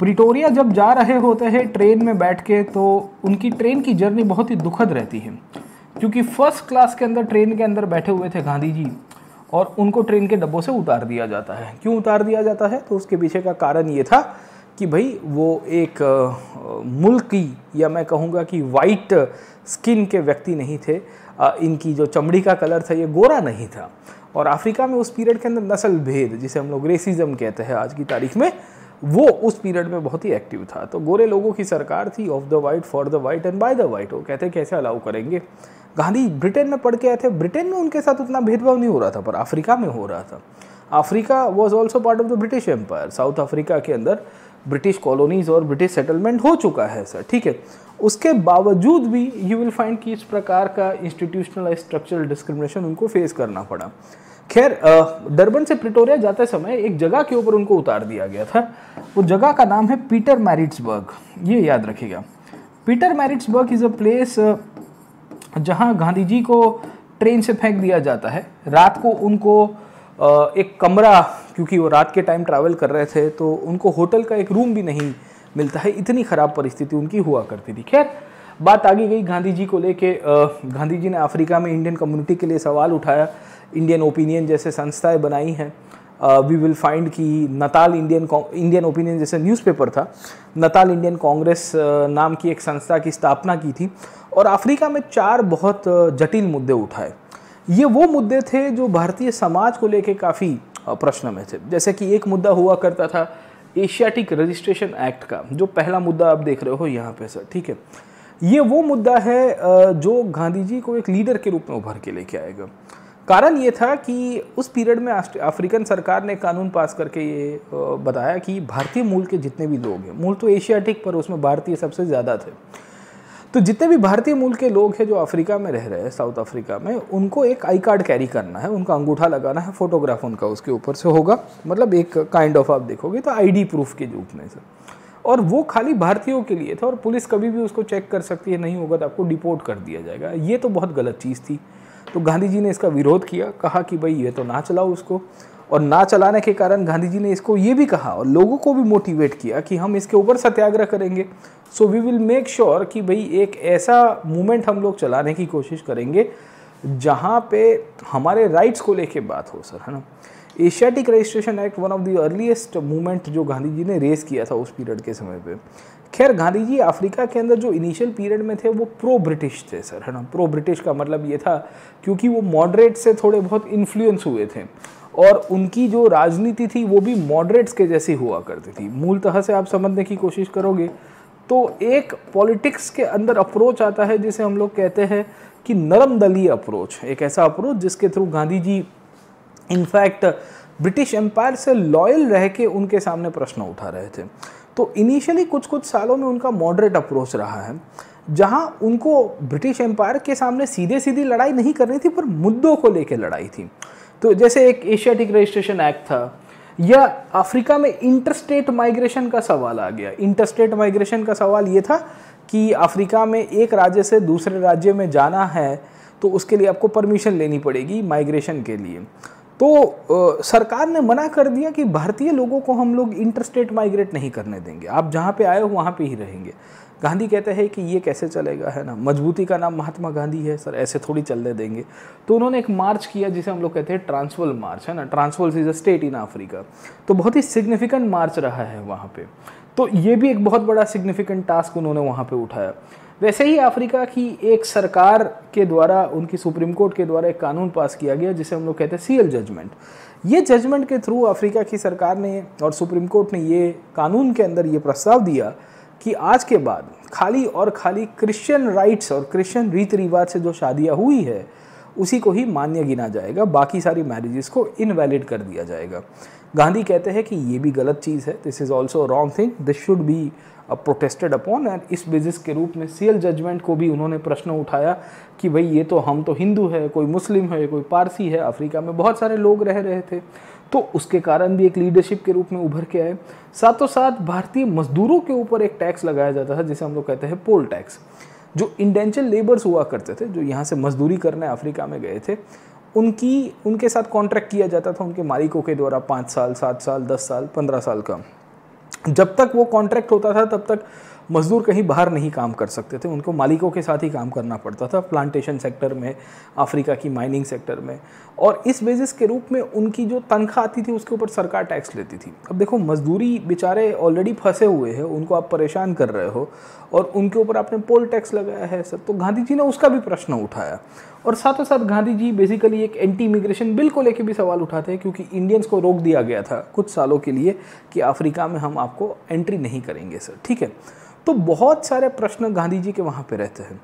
प्रिटोरिया जब जा रहे होते हैं ट्रेन में बैठ के, तो उनकी ट्रेन की जर्नी बहुत ही दुखद रहती है, क्योंकि फर्स्ट क्लास के अंदर ट्रेन के अंदर बैठे हुए थे गांधी जी, और उनको ट्रेन के डब्बों से उतार दिया जाता है। क्यों उतार दिया जाता है? तो उसके पीछे का कारण ये था कि भाई वो एक मुल्की, या मैं कहूँगा कि वाइट स्किन के व्यक्ति नहीं थे, इनकी जो चमड़ी का कलर था ये गोरा नहीं था। और अफ्रीका में उस पीरियड के अंदर नस्ल भेद, जिसे हम लोग रेसिज्म कहते हैं आज की तारीख में, वो उस पीरियड में बहुत ही एक्टिव था। तो गोरे लोगों की सरकार थी, of the white, for the white and by the white. वो कहते कैसे अलाउ करेंगे। गांधी ब्रिटेन में पढ़ के आए थे, ब्रिटेन में उनके साथ उतना भेदभाव नहीं हो रहा था, पर अफ्रीका में हो रहा था। Africa was also part of the British empire. South Africa के अंदर ब्रिटिश कॉलोनीज और ब्रिटिश सेटलमेंट हो चुका है सर, ठीक है। उसके बावजूद भी यू विल फाइंड कि इस प्रकार का इंस्टीट्यूशनल स्ट्रक्चरल डिस्क्रिमिनेशन उनको फेस करना पड़ा। खैर, डरबन से प्रिटोरिया जाते समय एक जगह के ऊपर उनको उतार दिया गया था। वो जगह का नाम है पीटर मैरिट्सबर्ग, ये याद रखिएगा। Peter Maritzburg is a place जहाँ गांधी जी को ट्रेन से फेंक दिया जाता है। रात को उनको एक कमरा, क्योंकि वो रात के टाइम ट्रैवल कर रहे थे, तो उनको होटल का एक रूम भी नहीं मिलता है, इतनी ख़राब परिस्थिति उनकी हुआ करती थी। खैर, बात आगे गई गांधी जी को लेके। गांधी जी ने अफ्रीका में इंडियन कम्युनिटी के लिए सवाल उठाया, इंडियन ओपिनियन जैसे संस्थाएं बनाई हैं। वी विल फाइंड कि नताल इंडियन ओपिनियन जैसे न्यूज़पेपर था, नताल इंडियन कांग्रेस नाम की एक संस्था की स्थापना की थी, और अफ्रीका में 4 बहुत जटिल मुद्दे उठाए। ये वो मुद्दे थे जो भारतीय समाज को लेके काफ़ी प्रश्न में थे। जैसे कि एक मुद्दा हुआ करता था एशियाटिक रजिस्ट्रेशन एक्ट का, जो पहला मुद्दा आप देख रहे हो यहाँ पे सर, ठीक है। ये वो मुद्दा है जो गांधी जी को एक लीडर के रूप में उभर के लेके आएगा। कारण ये था कि उस पीरियड में अफ्रीकन सरकार ने कानून पास करके ये बताया कि भारतीय मूल के जितने भी लोग हैं, मूल तो एशियाटिक पर उसमें भारतीय सबसे ज़्यादा थे, तो जितने भी भारतीय मूल के लोग हैं जो अफ्रीका में रह रहे हैं, साउथ अफ्रीका में, उनको एक आई कार्ड कैरी करना है, उनका अंगूठा लगाना है, फोटोग्राफ उनका उसके ऊपर से होगा, मतलब एक काइंड ऑफ आप देखोगे तो आईडी प्रूफ के रूप में से। और वो खाली भारतीयों के लिए था, और पुलिस कभी भी उसको चेक कर सकती है, नहीं होगा तो आपको डिपोर्ट कर दिया जाएगा। ये तो बहुत गलत चीज़ थी। तो गांधी जी ने इसका विरोध किया, कहा कि भाई ये तो ना चलाओ उसको। और ना चलाने के कारण गांधी जी ने इसको ये भी कहा और लोगों को भी मोटिवेट किया कि हम इसके ऊपर सत्याग्रह करेंगे। So we will make sure कि भाई एक ऐसा मूवमेंट हम लोग चलाने की कोशिश करेंगे जहाँ पे हमारे राइट्स को लेके बात हो सर, है ना। Asiatic registration act one of the earliest movement जो गांधी जी ने रेस किया था उस पीरियड के समय पे। खैर, गांधी जी अफ्रीका के अंदर जो इनिशियल पीरियड में थे वो प्रो ब्रिटिश थे सर, है ना। प्रो ब्रिटिश का मतलब ये था क्योंकि वो मॉडरेट से थोड़े बहुत इन्फ्लुएंस हुए थे, और उनकी जो राजनीति थी वो भी मॉडरेट्स के जैसी हुआ करती थी। मूलतः से आप समझने की कोशिश करोगे तो एक पॉलिटिक्स के अंदर अप्रोच आता है जिसे हम लोग कहते हैं कि नरम दलीय अप्रोच, एक ऐसा अप्रोच जिसके through Gandhi ji in fact British empire से लॉयल रह के उनके सामने प्रश्न उठा रहे थे। तो इनिशियली कुछ सालों में उनका मॉडरेट अप्रोच रहा है, जहां उनको ब्रिटिश एम्पायर के सामने सीधे सीधी लड़ाई नहीं करनी थी, पर मुद्दों को लेकर लड़ाई थी। तो जैसे एक एशियाटिक रजिस्ट्रेशन एक्ट था, या अफ्रीका में इंटरस्टेट माइग्रेशन का सवाल आ गया। इंटरस्टेट माइग्रेशन का सवाल ये था कि अफ्रीका में एक राज्य से दूसरे राज्य में जाना है तो उसके लिए आपको परमिशन लेनी पड़ेगी माइग्रेशन के लिए। तो सरकार ने मना कर दिया कि भारतीय लोगों को हम लोग इंटरस्टेट माइग्रेट नहीं करने देंगे, आप जहाँ पे आए हो वहाँ पे ही रहेंगे। गांधी कहते हैं कि ये कैसे चलेगा, है ना, मजबूती का नाम महात्मा गांधी है सर, ऐसे थोड़ी चलने देंगे। तो उन्होंने एक मार्च किया जिसे हम लोग कहते हैं ट्रांसवाल मार्च, है ना। Transvaal is a state in Africa, तो बहुत ही सिग्निफिकेंट मार्च रहा है वहाँ पे। तो ये भी एक बहुत बड़ा सिग्निफिकेंट टास्क उन्होंने वहाँ पे उठाया। वैसे ही अफ्रीका की एक सरकार के द्वारा, उनकी सुप्रीम कोर्ट के द्वारा एक कानून पास किया गया जिसे हम लोग कहते हैं सीएल जजमेंट। ये जजमेंट के थ्रू अफ्रीका की सरकार ने और सुप्रीम कोर्ट ने ये कानून के अंदर ये प्रस्ताव दिया कि आज के बाद खाली और खाली क्रिश्चियन राइट्स और क्रिश्चियन रीति रिवाज से जो शादियाँ हुई है उसी को ही मान्य गिना जाएगा, बाकी सारी मैरिजेस को इनवैलिड कर दिया जाएगा। गांधी कहते हैं कि ये भी गलत चीज़ है, this is also wrong thing, this should be protested upon. And इस बेसिस के रूप में सीएल जजमेंट को भी उन्होंने प्रश्न उठाया कि भाई ये तो हम तो हिंदू है, कोई मुस्लिम है, कोई पारसी है, अफ्रीका में बहुत सारे लोग रह रहे थे, तो उसके कारण भी एक लीडरशिप के रूप में उभर के आए। साथों साथ भारतीय मजदूरों के ऊपर एक टैक्स लगाया जाता था जिसे हम लोग कहते हैं पोल टैक्स। जो इंडेंचर लेबर्स हुआ करते थे, जो यहाँ से मजदूरी करने अफ्रीका में गए थे, उनके साथ कॉन्ट्रैक्ट किया जाता था उनके मालिकों के द्वारा 5 साल, 7 साल, 10 साल, 15 साल का। जब तक वो कॉन्ट्रैक्ट होता था तब तक मजदूर कहीं बाहर नहीं काम कर सकते थे, उनको मालिकों के साथ ही काम करना पड़ता था, प्लांटेशन सेक्टर में, अफ्रीका की माइनिंग सेक्टर में। और इस बेसिस के रूप में उनकी जो तनख्वाह आती थी उसके ऊपर सरकार टैक्स लेती थी। अब देखो, मजदूरी बेचारे ऑलरेडी फंसे हुए हैं, उनको आप परेशान कर रहे हो और उनके ऊपर आपने पोल टैक्स लगाया है सर। तो गांधी जी ने उसका भी प्रश्न उठाया और साथों साथ गांधी जी बेसिकली एक एंटी इमिग्रेशन बिल को लेकर भी सवाल उठाते हैं, क्योंकि इंडियंस को रोक दिया गया था कुछ सालों के लिए कि अफ्रीका में हम आपको एंट्री नहीं करेंगे सर, ठीक है। तो बहुत सारे प्रश्न गांधी जी के वहाँ पे रहते हैं।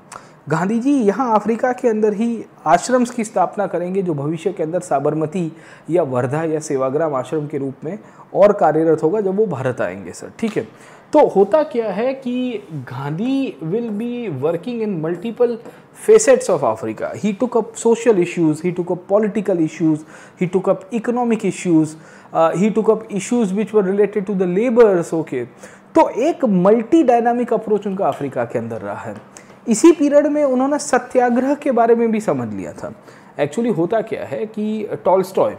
गांधी जी यहाँ अफ्रीका के अंदर ही आश्रम्स की स्थापना करेंगे, जो भविष्य के अंदर साबरमती या वर्धा या सेवाग्राम आश्रम के रूप में और कार्यरत होगा जब वो भारत आएंगे सर, ठीक है। तो होता क्या है कि Gandhi will be working in multiple facets of Africa. He took up social issues, he took up political issues, he took up economic issues, he took up issues which were related to the laborers, okay. तो एक multi dynamic approach उनका Africa के अंदर रहा है। इसी period में उन्होंने सत्याग्रह के बारे में भी समझ लिया था। एक्चुअली होता क्या है कि टॉल्स्टॉय,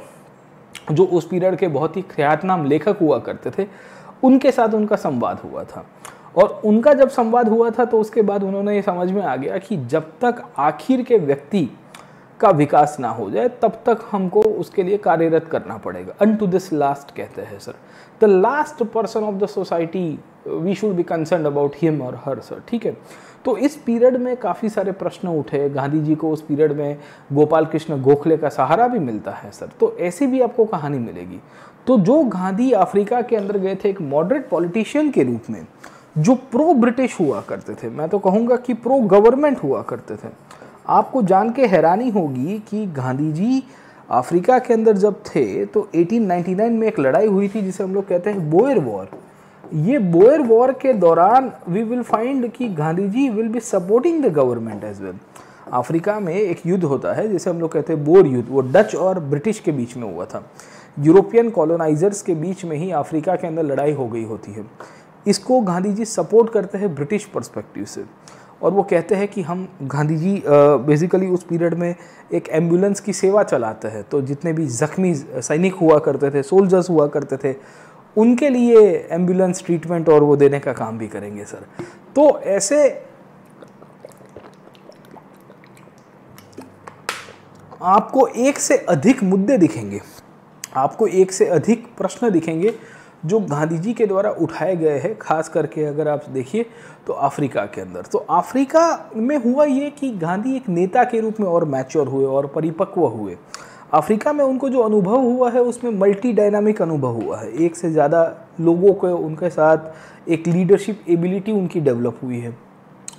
जो उस पीरियड के बहुत ही ख्यातनाम लेखक हुआ करते थे, उनके साथ उनका संवाद हुआ था। और उनका जब संवाद हुआ था तो उसके बाद उन्होंने ये समझ में आ गया कि जब तक आखिर के व्यक्ति का विकास ना हो जाए तब तक हमको उसके लिए कार्यरत करना पड़ेगा। अनटू दिस लास्ट कहते हैं sir, the last person of the society we should be concerned about him और हर सर, ठीक है। तो इस पीरियड में काफ़ी सारे प्रश्न उठे। गांधी जी को उस पीरियड में गोपाल कृष्ण गोखले का सहारा भी मिलता है सर। तो ऐसी भी आपको कहानी मिलेगी। तो जो गांधी अफ्रीका के अंदर गए थे एक मॉडरेट पॉलिटिशियन के रूप में, जो प्रो ब्रिटिश हुआ करते थे, मैं तो कहूँगा कि प्रो गवर्नमेंट हुआ करते थे। आपको जान के हैरानी होगी कि गांधी जी अफ्रीका के अंदर जब थे तो 1899 में एक लड़ाई हुई थी जिसे हम लोग कहते हैं बोयर वॉर। ये बोयर वॉर के दौरान वी विल फाइंड कि Gandhi ji will be supporting the government as well. Africa में एक युद्ध होता है जिसे हम लोग कहते हैं बोर युद्ध, वो डच और ब्रिटिश के बीच में हुआ था। यूरोपियन कॉलोनाइजर्स के बीच में ही अफ्रीका के अंदर लड़ाई हो गई होती है। इसको गांधी जी सपोर्ट करते हैं ब्रिटिश पर्सपेक्टिव से, और वो कहते हैं कि हम गांधी जी बेसिकली उस पीरियड में एक एम्बुलेंस की सेवा चलाते हैं। तो जितने भी जख्मी सैनिक हुआ करते थे, सोल्जर्स हुआ करते थे, उनके लिए एम्बुलेंस ट्रीटमेंट और वो देने का काम भी करेंगे सर। तो ऐसे आपको एक से अधिक मुद्दे दिखेंगे, आपको एक से अधिक प्रश्न दिखेंगे जो गांधी जी के द्वारा उठाए गए हैं। खास करके अगर आप देखिए तो अफ्रीका के अंदर, तो अफ्रीका में हुआ ये कि गांधी एक नेता के रूप में और मैच्योर हुए और परिपक्व हुए। अफ्रीका में उनको जो अनुभव हुआ है उसमें मल्टी डायनामिक अनुभव हुआ है। एक से ज़्यादा लोगों को उनके साथ एक लीडरशिप एबिलिटी उनकी डेवलप हुई है।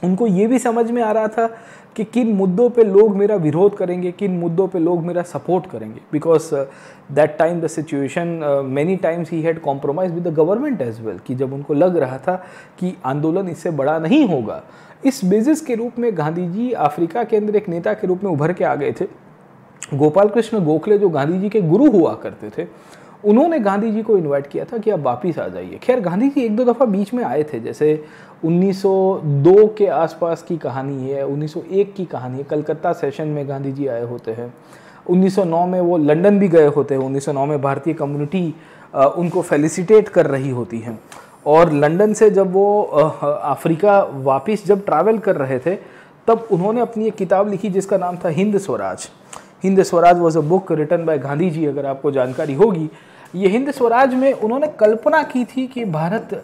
उनको ये भी समझ में आ रहा था कि किन मुद्दों पे लोग मेरा विरोध करेंगे, किन मुद्दों पे लोग मेरा सपोर्ट करेंगे, because that time the situation many times he had compromise with the government as well, कि जब उनको लग रहा था कि आंदोलन इससे बड़ा नहीं होगा। इस बेसिस के रूप में गांधी जी अफ्रीका के अंदर एक नेता के रूप में उभर के आ गए थे। गोपाल कृष्ण गोखले जो गांधी जी के गुरु हुआ करते थे, उन्होंने गांधी जी को इनवाइट किया था कि आप वापिस आ जाइए। खैर गांधी जी एक दो दफ़ा बीच में आए थे, जैसे 1902 के आसपास की कहानी है, 1901 की कहानी है, कलकत्ता सेशन में गांधी जी आए होते हैं। 1909 में वो लंदन भी गए होते हैं। 1909 में भारतीय कम्युनिटी उनको फेलिसिटेट कर रही होती है, और लंदन से जब वो अफ्रीका वापस जब ट्रैवल कर रहे थे तब उन्होंने अपनी एक किताब लिखी जिसका नाम था Hind Swaraj. Hind Swaraj was a book written by Gandhi ji, अगर आपको जानकारी होगी। ये हिंद स्वराज में उन्होंने कल्पना की थी कि भारत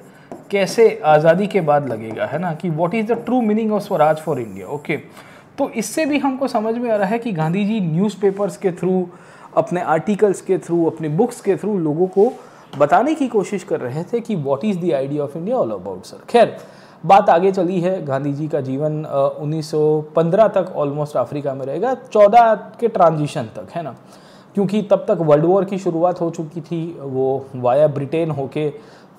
कैसे आज़ादी के बाद लगेगा, है ना, कि what is the true meaning of Swaraj for India. Okay, तो इससे भी हमको समझ में आ रहा है कि गांधी जी न्यूज़पेपर्स के थ्रू, अपने आर्टिकल्स के थ्रू, अपने बुक्स के थ्रू लोगों को बताने की कोशिश कर रहे थे कि what is the idea of India all about sir. खैर बात आगे चली है। गांधी जी का जीवन 1915 तक ऑलमोस्ट अफ्रीका में रहेगा, 14 के ट्रांजिशन तक, है ना, क्योंकि तब तक वर्ल्ड वॉर की शुरुआत हो चुकी थी। वो वाया ब्रिटेन होके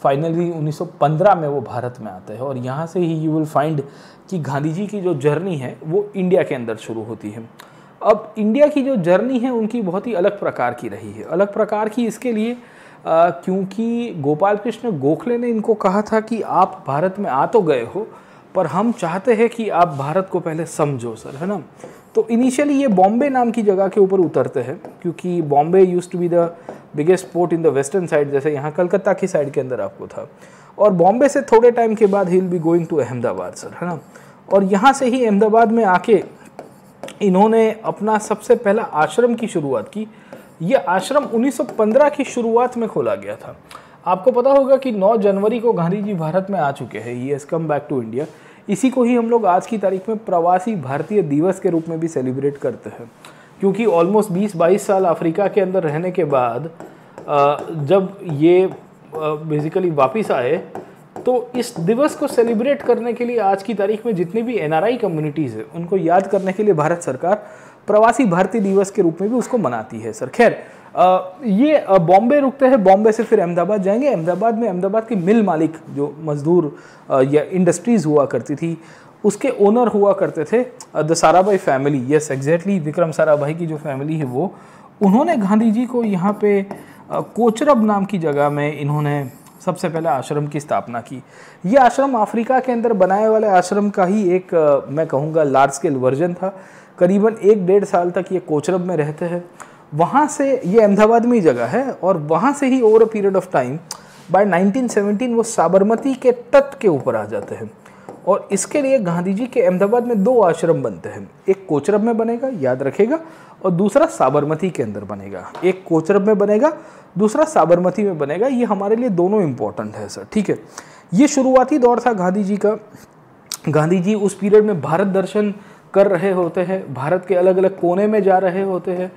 फाइनली 1915 में वो भारत में आते हैं, और यहाँ से ही यू विल फाइंड कि गांधी जी की जो जर्नी है वो इंडिया के अंदर शुरू होती है। अब इंडिया की जो जर्नी है उनकी बहुत ही अलग प्रकार की रही है। अलग प्रकार की इसके लिए क्योंकि गोपाल कृष्ण गोखले ने इनको कहा था कि आप भारत में आ तो गए हो, पर हम चाहते हैं कि आप भारत को पहले समझो सर, है ना। तो इनिशियली ये बॉम्बे नाम की जगह के ऊपर उतरते हैं, क्योंकि Bombay used to be the biggest port in the western side, जैसे यहाँ कलकत्ता की साइड के अंदर आपको था। और बॉम्बे से थोड़े टाइम के बाद he will be going to Ahmedabad sir, है ना। और यहाँ से ही अहमदाबाद में आके इन्होंने अपना सबसे पहला आश्रम की शुरुआत की। ये आश्रम 1915 की शुरुआत में खोला गया था। आपको पता होगा कि 9 जनवरी को गांधी जी भारत में आ चुके हैं, he has come back to India. इसी को ही हम लोग आज की तारीख में प्रवासी भारतीय दिवस के रूप में भी सेलिब्रेट करते हैं, क्योंकि ऑलमोस्ट 20-22 साल अफ्रीका के अंदर रहने के बाद जब ये बेसिकली वापस आए, तो इस दिवस को सेलिब्रेट करने के लिए आज की तारीख में जितनी भी NRI कम्युनिटीज़ है उनको याद करने के लिए भारत सरकार प्रवासी भारतीय दिवस के रूप में भी उसको मनाती है सर। खैर ये बॉम्बे रुकते हैं, बॉम्बे से फिर अहमदाबाद जाएंगे। अहमदाबाद में अहमदाबाद के मिल मालिक जो मजदूर या इंडस्ट्रीज़ हुआ करती थी उसके ओनर हुआ करते थे the Sarabhai family. Yes exactly, Vikram Sarabhai की जो फैमिली है वो, उन्होंने गांधी जी को यहाँ पे कोचरब नाम की जगह में इन्होंने सबसे पहले आश्रम की स्थापना की। ये आश्रम अफ्रीका के अंदर बनाए वाले आश्रम का ही एक मैं कहूँगा लार्ज स्केल वर्जन था। करीबन 1-1.5 साल तक ये कोचरब में रहते हैं। वहाँ से ये अहमदाबाद में ही जगह है और वहाँ से ही over a period of time by 1917 वो साबरमती के तट के ऊपर आ जाते हैं। और इसके लिए गांधी जी के अहमदाबाद में 2 आश्रम बनते हैं, एक कोचरब में बनेगा, याद रखेगा, और दूसरा साबरमती के अंदर बनेगा। एक कोचरब में बनेगा, दूसरा साबरमती में बनेगा। ये हमारे लिए दोनों इंपॉर्टेंट है सर, ठीक है। ये शुरुआती दौर था गांधी जी का। गांधी जी उस पीरियड में भारत दर्शन कर रहे होते हैं, भारत के अलग अलग कोने में जा रहे होते हैं।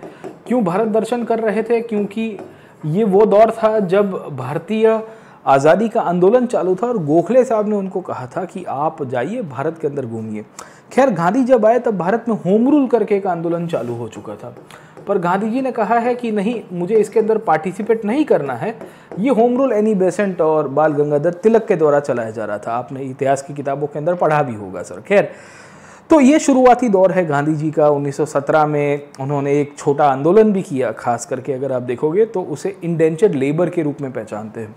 क्यों भारत दर्शन कर रहे थे? क्योंकि ये वो दौर था जब भारतीय आज़ादी का आंदोलन चालू था और गोखले साहब ने उनको कहा था कि आप जाइए भारत के अंदर घूमिए। खैर गांधी जब आए तब भारत में होम रूल करके एक आंदोलन चालू हो चुका था, पर गांधी जी ने कहा है कि नहीं, मुझे इसके अंदर पार्टिसिपेट नहीं करना है। ये होम रूल एनी बेसेंट और बाल गंगाधर तिलक के द्वारा चलाया जा रहा था। आपने इतिहास की किताबों के अंदर पढ़ा भी होगा सर। खैर, तो ये शुरुआती दौर है गांधी जी का। 1917 में उन्होंने एक छोटा आंदोलन भी किया, खास करके अगर आप देखोगे तो उसे इंडेंचर्ड लेबर के रूप में पहचानते हैं।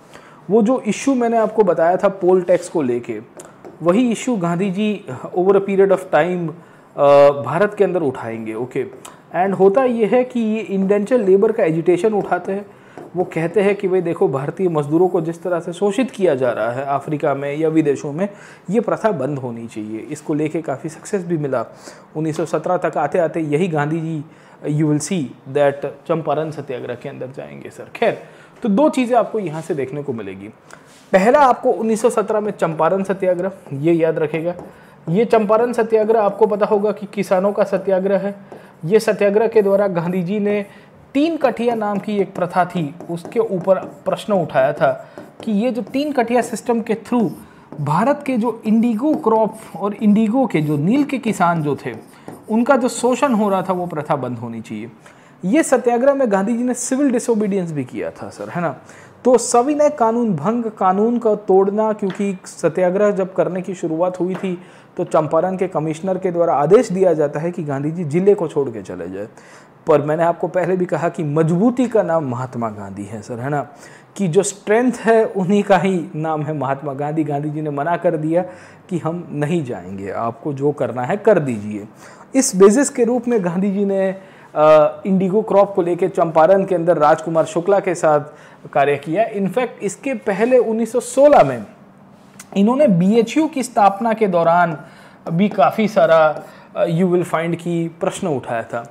वो जो इश्यू मैंने आपको बताया था पोल टैक्स को लेके, वही issue Gandhi ji over a period of time Bharat के अंदर उठाएंगे। ओके, एंड होता ये है कि ये इंडेंचर्ड लेबर का एजिटेशन उठाते हैं। वो कहते हैं कि भाई देखो, भारतीय मजदूरों को जिस तरह से शोषित किया जा रहा है अफ्रीका में या विदेशों में, ये प्रथा बंद होनी चाहिए। इसको लेके काफ़ी सक्सेस भी मिला। 1917 तक आते आते यही Gandhi ji you will see that Champaran Satyagraha के अंदर जाएंगे सर। खैर, तो 2 चीज़ें आपको यहाँ से देखने को मिलेगी। पहला, आपको 1917 में चंपारण सत्याग्रह, ये याद रखेगा। ये चंपारण सत्याग्रह आपको पता होगा कि किसानों का सत्याग्रह है। ये सत्याग्रह के द्वारा गांधी जी ने 3 कठिया नाम की एक प्रथा थी, उसके ऊपर प्रश्न उठाया था कि ये जो 3 कठिया सिस्टम के थ्रू भारत के जो इंडिगो क्रॉप और इंडिगो के जो नील के किसान जो थे उनका जो शोषण हो रहा था, वो प्रथा बंद होनी चाहिए। ये सत्याग्रह में गांधी जी ने सिविल डिसोबीडियंस भी किया था सर, है ना। तो सविनय कानून भंग, कानून का तोड़ना, क्योंकि सत्याग्रह जब करने की शुरुआत हुई थी तो चंपारण के कमिश्नर के द्वारा आदेश दिया जाता है कि गांधी जी जिले को छोड़ के चले जाए। पर मैंने आपको पहले भी कहा कि मजबूती का नाम महात्मा गांधी है सर, है ना, कि जो स्ट्रेंथ है उन्हीं का ही नाम है महात्मा गांधी। गांधी जी ने मना कर दिया कि हम नहीं जाएंगे, आपको जो करना है कर दीजिए। इस बेसिस के रूप में गांधी जी ने इंडिगो क्रॉप को लेकर चंपारण के अंदर राजकुमार शुक्ला के साथ कार्य किया। इनफैक्ट इसके पहले 1916 में इन्होंने BHU की स्थापना के दौरान भी काफ़ी सारा यू विल फाइंड की प्रश्न उठाया था।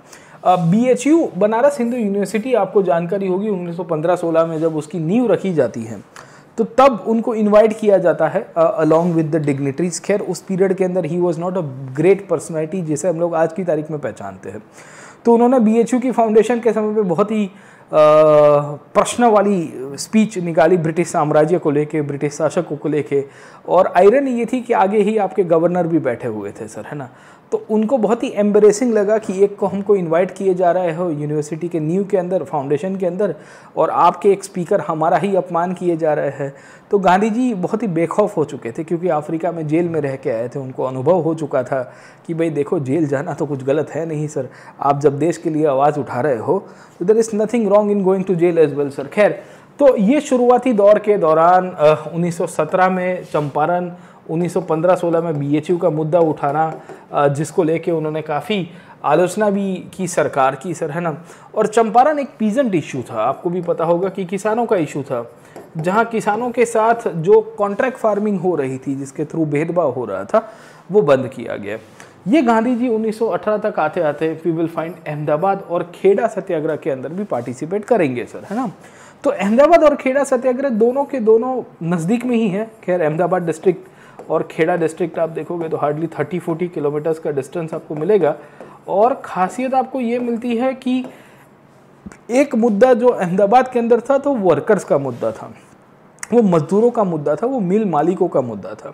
BHU बनारस हिंदू यूनिवर्सिटी, आपको जानकारी होगी 1915-16 में जब उसकी नींव रखी जाती है तो तब उनको इनवाइट किया जाता है अलॉन्ग विद द डिग्निटरीज। खैर, उस पीरियड के अंदर he was not a great personality जिसे हम लोग आज की तारीख में पहचानते हैं। तो उन्होंने BHU की फाउंडेशन के समय पे बहुत ही प्रश्न वाली स्पीच निकाली ब्रिटिश साम्राज्य को लेके, ब्रिटिश शासकों को लेके। और आयरनी ये थी कि आगे ही आपके गवर्नर भी बैठे हुए थे सर, है ना। तो उनको बहुत ही एम्बेरेसिंग लगा कि एक को हमको इनवाइट किए जा रहे हो यूनिवर्सिटी के नींव के अंदर, फाउंडेशन के अंदर, और आपके एक स्पीकर हमारा ही अपमान किए जा रहे हैं। तो गांधी जी बहुत ही बेखौफ हो चुके थे, क्योंकि अफ्रीका में जेल में रह के आए थे। उनको अनुभव हो चुका था कि भाई देखो, जेल जाना तो कुछ गलत है नहीं सर, आप जब देश के लिए आवाज़ उठा रहे हो तो there is nothing wrong in going to jail as well sir. खैर, तो ये शुरुआती दौर के दौरान 1917 में चंपारण, 1915-16 में BHU का मुद्दा उठाना, जिसको लेके उन्होंने काफ़ी आलोचना भी की सरकार की सर, है ना। और चंपारण एक पीजेंट इशू था, आपको भी पता होगा कि किसानों का इशू था, जहां किसानों के साथ जो कॉन्ट्रैक्ट फार्मिंग हो रही थी, जिसके थ्रू भेदभाव हो रहा था, वो बंद किया गया। ये गांधी जी 1918 तक आते आते वी विल फाइंड अहमदाबाद और खेड़ा सत्याग्रह के अंदर भी पार्टिसिपेट करेंगे सर, है ना। तो अहमदाबाद और खेड़ा सत्याग्रह दोनों के दोनों नज़दीक में ही है। खैर अहमदाबाद डिस्ट्रिक्ट और खेड़ा डिस्ट्रिक्ट आप देखोगे तो हार्डली 30-40 किलोमीटर्स का डिस्टेंस आपको मिलेगा। और खासियत आपको ये मिलती है कि एक मुद्दा जो अहमदाबाद के अंदर था तो वर्कर्स का मुद्दा था, वो मजदूरों का मुद्दा था, वो मिल मालिकों का मुद्दा था।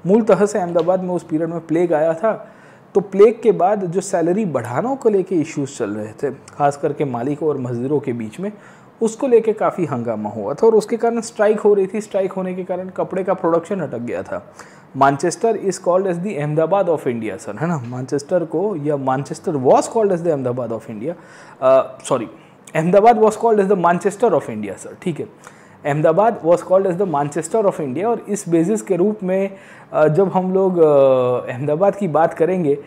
मूलतः से अहमदाबाद में उस पीरियड में प्लेग आया था, तो प्लेग के बाद जो सैलरी बढ़ानों को लेके इश्यूज चल रहे थे, खास करके मालिकों और मजदूरों के बीच में, उसको लेके काफ़ी हंगामा हुआ था और उसके कारण स्ट्राइक हो रही थी। स्ट्राइक होने के कारण कपड़े का प्रोडक्शन अटक गया था। Manchester is called as the Ahmedabad of India sir, है ना। मैनचेस्टर को, या Manchester was called as the Ahmedabad of India, sorry, Ahmedabad was called as the Manchester of India sir, ठीक है। Ahmedabad was called as the Manchester of India. और इस basis के रूप में जब हम लोग अहमदाबाद की बात करेंगे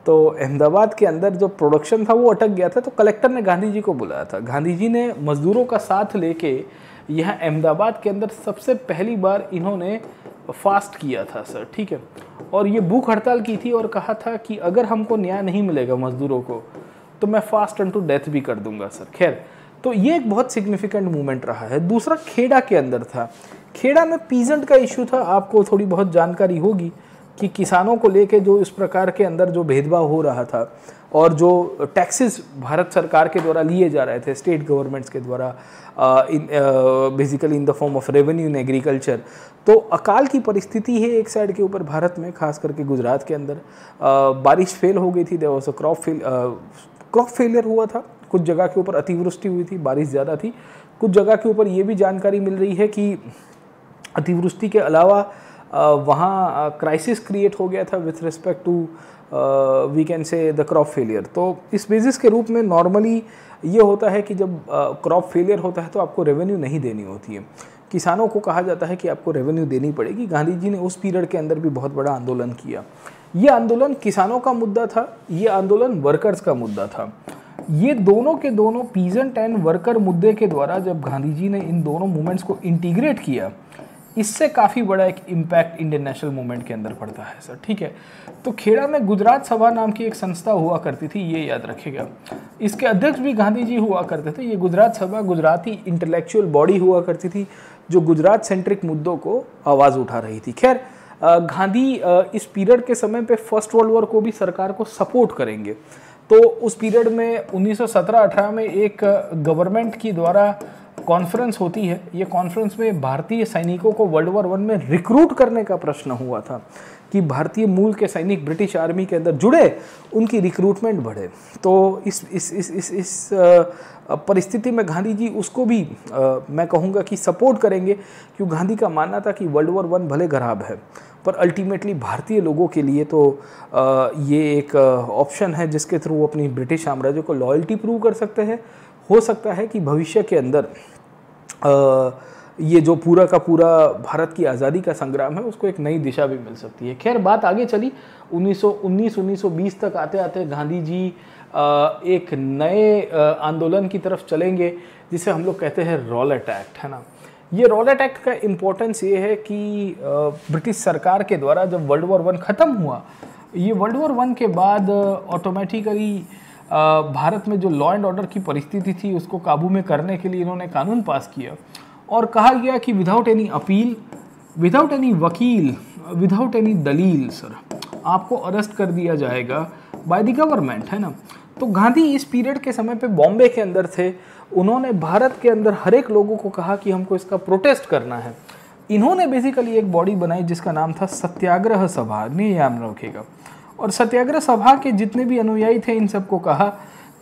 तो अहमदाबाद के अंदर जो प्रोडक्शन था वो अटक गया था, तो कलेक्टर ने गांधी जी को बुलाया था। गांधी जी ने मजदूरों का साथ लेके यहाँ अहमदाबाद के अंदर सबसे पहली बार इन्होंने फास्ट किया था सर, ठीक है। और ये भूख हड़ताल की थी और कहा था कि अगर हमको न्याय नहीं मिलेगा मजदूरों को तो मैं फास्ट अनटू डेथ भी कर दूंगा सर। खैर, तो ये एक बहुत सिग्निफिकेंट मूवमेंट रहा है। दूसरा खेड़ा के अंदर था। खेड़ा में पीजेंट का इशू था, आपको थोड़ी बहुत जानकारी होगी कि किसानों को लेके जो इस प्रकार के अंदर जो भेदभाव हो रहा था और जो टैक्सेस भारत सरकार के द्वारा लिए जा रहे थे, स्टेट गवर्नमेंट्स के द्वारा, basically in the form of revenue in agriculture. तो अकाल की परिस्थिति है एक साइड के ऊपर भारत में, खास करके गुजरात के अंदर बारिश फेल हो गई थी, there was a crop failure हुआ था। कुछ जगह के ऊपर अतिवृष्टि हुई थी, बारिश ज़्यादा थी। कुछ जगह के ऊपर ये भी जानकारी मिल रही है कि अतिवृष्टि के अलावा वहाँ क्राइसिस क्रिएट हो गया था with respect to we can say the crop failure. तो इस बेसिस के रूप में नॉर्मली ये होता है कि जब क्रॉप फेलियर होता है तो आपको रेवेन्यू नहीं देनी होती है। किसानों को कहा जाता है कि आपको रेवेन्यू देनी पड़ेगी। गांधी जी ने उस पीरियड के अंदर भी बहुत बड़ा आंदोलन किया। ये आंदोलन किसानों का मुद्दा था, ये आंदोलन वर्कर्स का मुद्दा था। ये दोनों के दोनों पीजेंट एंड वर्कर मुद्दे के द्वारा जब गांधी जी ने इन दोनों मूवमेंट्स को इंटीग्रेट किया, इससे काफ़ी बड़ा एक इम्पैक्ट इंडियन नेशनल मूवमेंट के अंदर पड़ता है सर, ठीक है। तो खेड़ा में गुजरात सभा नाम की एक संस्था हुआ करती थी, ये याद रखिएगा। इसके अध्यक्ष भी गांधी जी हुआ करते थे। ये गुजरात सभा गुजराती इंटेलेक्चुअल बॉडी हुआ करती थी जो गुजरात सेंट्रिक मुद्दों को आवाज़ उठा रही थी। खैर, गांधी इस पीरियड के समय पे फर्स्ट वर्ल्ड वॉर को भी सरकार को सपोर्ट करेंगे। तो उस पीरियड में 1917-18 में एक गवर्नमेंट की द्वारा कॉन्फ्रेंस होती है। ये कॉन्फ्रेंस में भारतीय सैनिकों को वर्ल्ड वॉर 1 में रिक्रूट करने का प्रश्न हुआ था कि भारतीय मूल के सैनिक ब्रिटिश आर्मी के अंदर जुड़े, उनकी रिक्रूटमेंट बढ़े। तो इस परिस्थिति में गांधी जी उसको भी मैं कहूँगा कि सपोर्ट करेंगे, क्योंकि गांधी का मानना था कि वर्ल्ड वॉर 1 भले खराब है पर अल्टीमेटली भारतीय लोगों के लिए तो ये एक ऑप्शन है जिसके थ्रू वो अपनी ब्रिटिश साम्राज्य को लॉयल्टी प्रूव कर सकते हैं। हो सकता है कि भविष्य के अंदर ये जो पूरा का पूरा भारत की आज़ादी का संग्राम है उसको एक नई दिशा भी मिल सकती है। खैर, बात आगे चली 1919-1920 तक आते आते गांधी जी एक नए आंदोलन की तरफ चलेंगे जिसे हम लोग कहते हैं रॉलेट एक्ट, है ना। ये रॉलेट एक्ट का इम्पोर्टेंस ये है कि ब्रिटिश सरकार के द्वारा जब वर्ल्ड वॉर 1 ख़त्म हुआ, ये वर्ल्ड वॉर 1 के बाद ऑटोमेटिकली भारत में जो लॉ एंड ऑर्डर की परिस्थिति थी उसको काबू में करने के लिए इन्होंने कानून पास किया और कहा गया कि without any appeal, without any वकील, विदाउट एनी दलील सर आपको अरेस्ट कर दिया जाएगा बाय द गवर्नमेंट, है ना। तो गांधी इस पीरियड के समय पे बॉम्बे के अंदर थे। उन्होंने भारत के अंदर हर एक लोगों को कहा कि हमको इसका प्रोटेस्ट करना है। इन्होंने बेसिकली एक बॉडी बनाई जिसका नाम था सत्याग्रह सभा, नहीं याद रखेगा। और सत्याग्रह सभा के जितने भी अनुयायी थे इन सबको कहा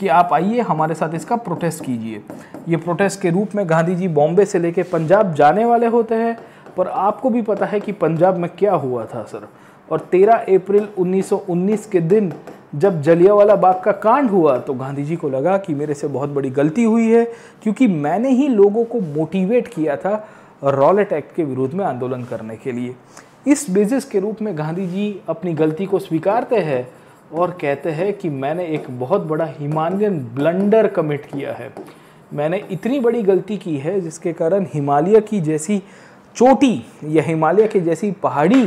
कि आप आइए हमारे साथ इसका प्रोटेस्ट कीजिए। ये प्रोटेस्ट के रूप में गांधी जी बॉम्बे से लेके पंजाब जाने वाले होते हैं, पर आपको भी पता है कि पंजाब में क्या हुआ था सर। और 13 अप्रैल 1919 के दिन जब जलियांवाला बाग का कांड हुआ तो गांधी जी को लगा कि मेरे से बहुत बड़ी गलती हुई है, क्योंकि मैंने ही लोगों को मोटिवेट किया था रॉलेट एक्ट के विरोध में आंदोलन करने के लिए। इस बेसिस के रूप में गांधी जी अपनी गलती को स्वीकारते हैं और कहते हैं कि मैंने एक बहुत बड़ा हिमालयन ब्लंडर कमिट किया है, मैंने इतनी बड़ी गलती की है जिसके कारण हिमालय की जैसी चोटी या हिमालय की जैसी पहाड़ी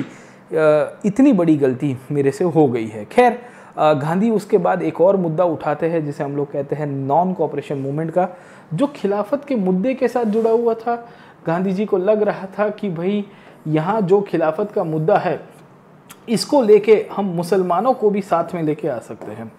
इतनी बड़ी गलती मेरे से हो गई है। खैर, गांधी उसके बाद एक और मुद्दा उठाते हैं जिसे हम लोग कहते हैं नॉन कोऑपरेशन मूवमेंट का, जो खिलाफत के मुद्दे के साथ जुड़ा हुआ था। गांधी जी को लग रहा था कि भाई यहाँ जो खिलाफत का मुद्दा है इसको लेके हम मुसलमानों को भी साथ में लेके आ सकते हैं,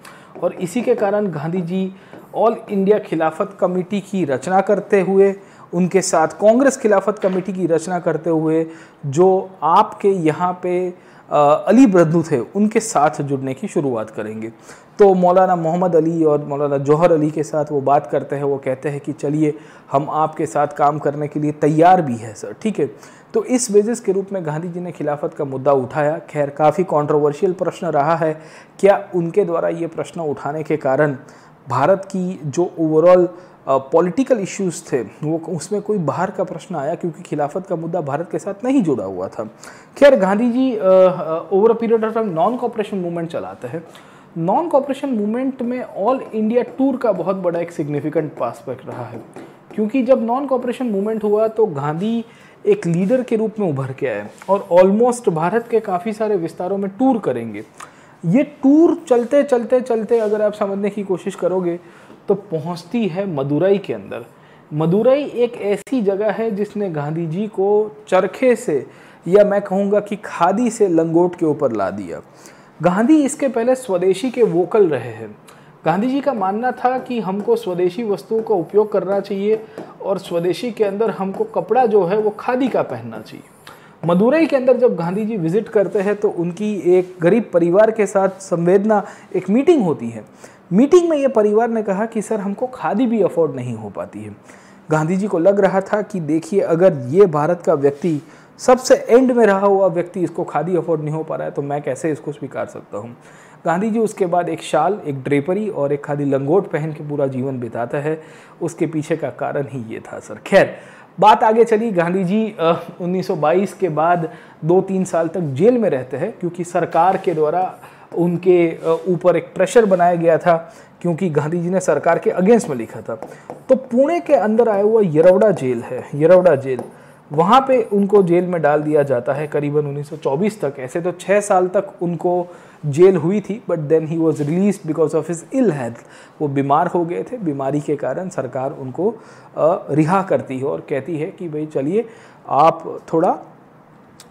और इसी के कारण गांधी जी ऑल इंडिया खिलाफत कमेटी की रचना करते हुए, उनके साथ कांग्रेस खिलाफत कमेटी की रचना करते हुए, जो आपके यहाँ पे अली बंधु थे उनके साथ जुड़ने की शुरुआत करेंगे। तो मौलाना मोहम्मद अली और मौलाना जौहर अली के साथ वो बात करते हैं, वो कहते हैं कि चलिए हम आपके साथ काम करने के लिए तैयार भी है सर, ठीक है। तो इस बेसिस के रूप में गांधी जी ने खिलाफत का मुद्दा उठाया। खैर, काफ़ी कंट्रोवर्शियल प्रश्न रहा है। क्या उनके द्वारा ये प्रश्न उठाने के कारण भारत की जो ओवरऑल पॉलिटिकल इश्यूज थे वो उसमें कोई बाहर का प्रश्न आया, क्योंकि खिलाफत का मुद्दा भारत के साथ नहीं जुड़ा हुआ था। खैर, Gandhi ji over a period of time non cooperation movement चलाते हैं। नॉन कोऑपरेशन मूवमेंट में ऑल इंडिया टूर का बहुत बड़ा एक सिग्निफिकेंट आस्पेक्ट रहा है, क्योंकि जब नॉन कोऑपरेशन मूवमेंट हुआ तो गांधी एक लीडर के रूप में उभर के आए और ऑलमोस्ट भारत के काफ़ी सारे विस्तारों में टूर करेंगे। ये टूर चलते चलते चलते अगर आप समझने की कोशिश करोगे तो पहुंचती है मदुरई के अंदर। मदुरई एक ऐसी जगह है जिसने गांधी जी को चरखे से, या मैं कहूँगा कि खादी से लंगोट के ऊपर ला दिया। गांधी इसके पहले स्वदेशी के वोकल रहे हैं। गांधी जी का मानना था कि हमको स्वदेशी वस्तुओं का उपयोग करना चाहिए और स्वदेशी के अंदर हमको कपड़ा जो है वो खादी का पहनना चाहिए। मदुरई के अंदर जब गांधी जी विजिट करते हैं तो उनकी एक गरीब परिवार के साथ संवेदना एक मीटिंग होती है। मीटिंग में ये परिवार ने कहा कि सर हमको खादी भी अफोर्ड नहीं हो पाती है। गांधी जी को लग रहा था कि देखिए, अगर ये भारत का व्यक्ति, सबसे एंड में रहा हुआ व्यक्ति, इसको खादी अफोर्ड नहीं हो पा रहा है तो मैं कैसे इसको स्वीकार सकता हूँ। गांधी जी उसके बाद एक शाल, एक ड्रेपरी और एक खादी लंगोट पहन के पूरा जीवन बिताता है। उसके पीछे का कारण ही ये था सर। खैर, बात आगे चली। गांधी जी 1922 के बाद 2-3 साल तक जेल में रहते हैं, क्योंकि सरकार के द्वारा उनके ऊपर एक प्रेशर बनाया गया था, क्योंकि गांधी जी ने सरकार के अगेंस्ट में लिखा था। तो पुणे के अंदर आया हुआ येरवड़ा जेल है, येरवड़ा जेल, वहाँ पे उनको जेल में डाल दिया जाता है करीबन 1924 तक। ऐसे तो 6 साल तक उनको जेल हुई थी, but then he was release because of his ill health. वो बीमार हो गए थे, बीमारी के कारण सरकार उनको रिहा करती है और कहती है कि भाई चलिए आप थोड़ा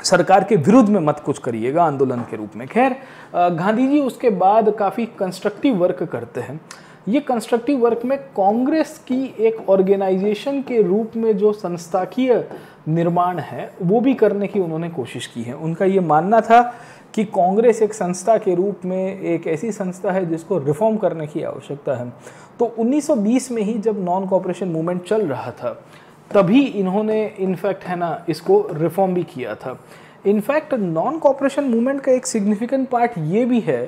सरकार के विरुद्ध में मत कुछ करिएगा आंदोलन के रूप में। खैर, गांधी जी उसके बाद काफ़ी कंस्ट्रक्टिव वर्क करते हैं। ये कंस्ट्रक्टिव वर्क में कांग्रेस की एक ऑर्गेनाइजेशन के रूप में जो संस्थाकीय निर्माण है वो भी करने की उन्होंने कोशिश की है। उनका ये मानना था कि कांग्रेस एक संस्था के रूप में एक ऐसी संस्था है जिसको रिफॉर्म करने की आवश्यकता है। तो 1920 में ही जब नॉन कोऑपरेशन मूवमेंट चल रहा था तभी इन्होंने इनफैक्ट है ना इसको रिफॉर्म भी किया था। इनफैक्ट नॉन कोऑपरेशन मूवमेंट का एक सिग्निफिकेंट पार्ट ये भी है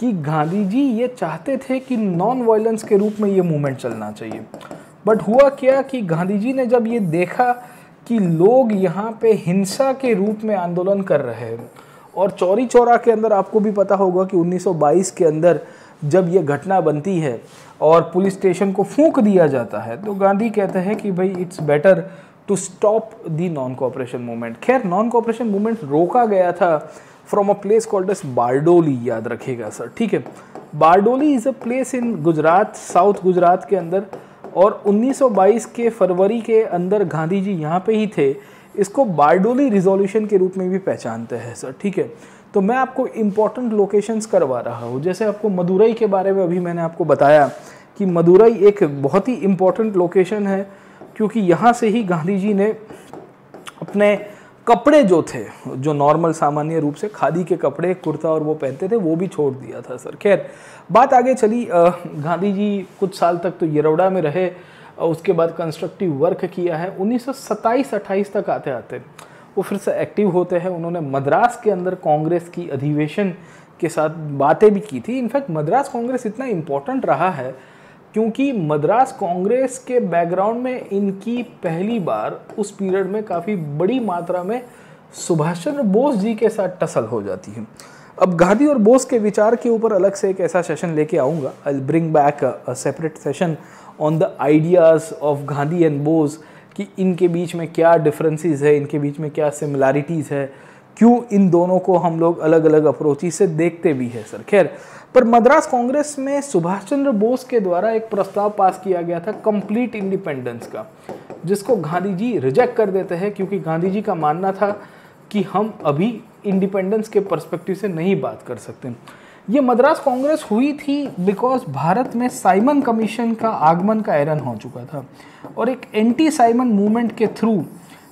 कि गांधी जी ये चाहते थे कि नॉन वायलेंस के रूप में ये मूवमेंट चलना चाहिए। बट हुआ क्या कि गांधी जी ने जब ये देखा कि लोग यहाँ पे हिंसा के रूप में आंदोलन कर रहे हैं, और चौरी चौरा के अंदर आपको भी पता होगा कि 1922 के अंदर जब ये घटना बनती है और पुलिस स्टेशन को फूंक दिया जाता है, तो गांधी कहते हैं कि भाई it's better to stop the non cooperation movement. खैर, नॉन कोऑपरेशन मूवमेंट रोका गया था from a place called as Bardoli, याद रखिएगा सर, ठीक है। Bardoli is a place in Gujarat, south Gujarat के अंदर, और 1922 के फरवरी के अंदर गांधी जी यहाँ पे ही थे। इसको बारडोली रिजोल्यूशन के रूप में भी पहचानते हैं सर, ठीक है। तो मैं आपको इम्पॉर्टेंट लोकेशंस करवा रहा हूँ। जैसे आपको मदुरई के बारे में अभी मैंने आपको बताया कि मदुरई एक बहुत ही इम्पॉर्टेंट लोकेशन है, क्योंकि यहाँ से ही गांधी जी ने अपने कपड़े जो थे, जो नॉर्मल सामान्य रूप से खादी के कपड़े, कुर्ता और वो पहनते थे, वो भी छोड़ दिया था सर। खैर, बात आगे चली। गांधी जी कुछ साल तक तो येरवड़ा में रहे, उसके बाद कंस्ट्रक्टिव वर्क किया है। 1927-28 तक आते आते वो फिर से एक्टिव होते हैं। उन्होंने मद्रास के अंदर कांग्रेस की अधिवेशन के साथ बातें भी की थी। इनफैक्ट मद्रास कांग्रेस इतना इम्पोर्टेंट रहा है क्योंकि मद्रास कांग्रेस के बैकग्राउंड में इनकी पहली बार उस पीरियड में काफ़ी बड़ी मात्रा में सुभाष चंद्र बोस जी के साथ टसल हो जाती है। अब गांधी और बोस के विचार के ऊपर अलग से एक ऐसा सेशन लेके आऊँगा। I bring back a separate session on the ideas of Gandhi and boss, कि इनके बीच में क्या डिफरेंसेस है, इनके बीच में क्या सिमिलैरिटीज़ है, क्यों इन दोनों को हम लोग अलग अलग अप्रोचेस से देखते भी है सर। खैर, पर मद्रास कांग्रेस में सुभाष चंद्र बोस के द्वारा एक प्रस्ताव पास किया गया था कंप्लीट इंडिपेंडेंस का, जिसको गांधी जी रिजेक्ट कर देते हैं, क्योंकि गांधी जी का मानना था कि हम अभी इंडिपेंडेंस के पर्सपेक्टिव से नहीं बात कर सकते। ये मद्रास कांग्रेस हुई थी बिकॉज भारत में साइमन कमीशन का आगमन का एरन हो चुका था, और एक एंटी साइमन मूवमेंट के थ्रू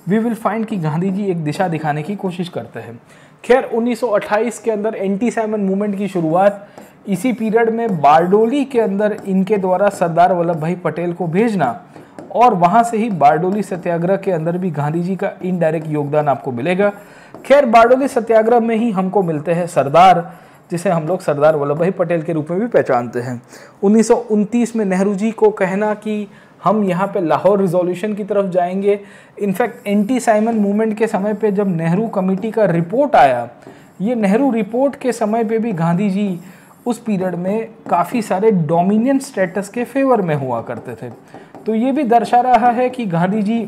वी विल फाइंड कि गांधी जी एक दिशा दिखाने की कोशिश करते हैं। खैर, 1928 के अंदर एंटी साइमन मूवमेंट की शुरुआत, इसी पीरियड में बारडोली के अंदर इनके द्वारा सरदार वल्लभ भाई पटेल को भेजना, और वहां से ही बारडोली सत्याग्रह के अंदर भी गांधी जी का इनडायरेक्ट योगदान आपको मिलेगा। खैर, बारडोली सत्याग्रह में ही हमको मिलते हैं सरदार, जिसे हम लोग सरदार वल्लभ भाई पटेल के रूप में भी पहचानते हैं। 1929 में नेहरू जी को कहना कि हम यहाँ पे लाहौर रिजोल्यूशन की तरफ जाएंगे। इनफैक्ट एंटी साइमन मूवमेंट के समय पे जब नेहरू कमेटी का रिपोर्ट आया, ये नेहरू रिपोर्ट के समय पे भी गांधी जी उस पीरियड में काफ़ी सारे डोमिनियन स्टेटस के फेवर में हुआ करते थे। तो ये भी दर्शा रहा है कि गांधी जी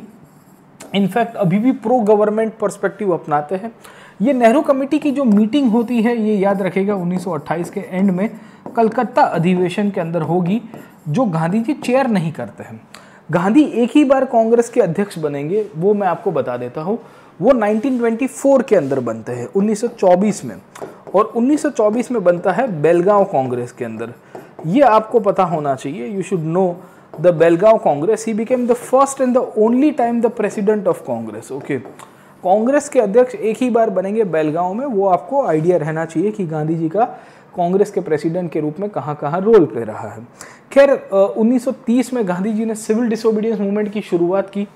इनफैक्ट अभी भी प्रो गवर्नमेंट पर्सपेक्टिव अपनाते हैं। ये नेहरू कमेटी की जो मीटिंग होती है, ये याद रखेगा 1928 के एंड में कलकत्ता अधिवेशन के अंदर होगी, जो गांधी जी चेयर नहीं करते हैं। गांधी एक ही बार कांग्रेस के अध्यक्ष बनेंगे, वो मैं आपको बता देता हूँ। वो 1924 के अंदर बनते हैं, 1924 में, और 1924 में बनता है बेलगांव कांग्रेस के अंदर। ये आपको पता होना चाहिए, you should know the Belgaum Congress. He became the first and the only time the president of Congress. Okay, Congress के अध्यक्ष एक ही बार बनेंगे बेलगांव में। वो आपको आइडिया रहना चाहिए कि गांधी जी का कांग्रेस के प्रेसिडेंट के रूप में कहाँ कहाँ रोल प्ले रहा है। खैर, 1930 में गांधी जी ने सिविल डिसोबीडियंस मूवमेंट की शुरुआत की।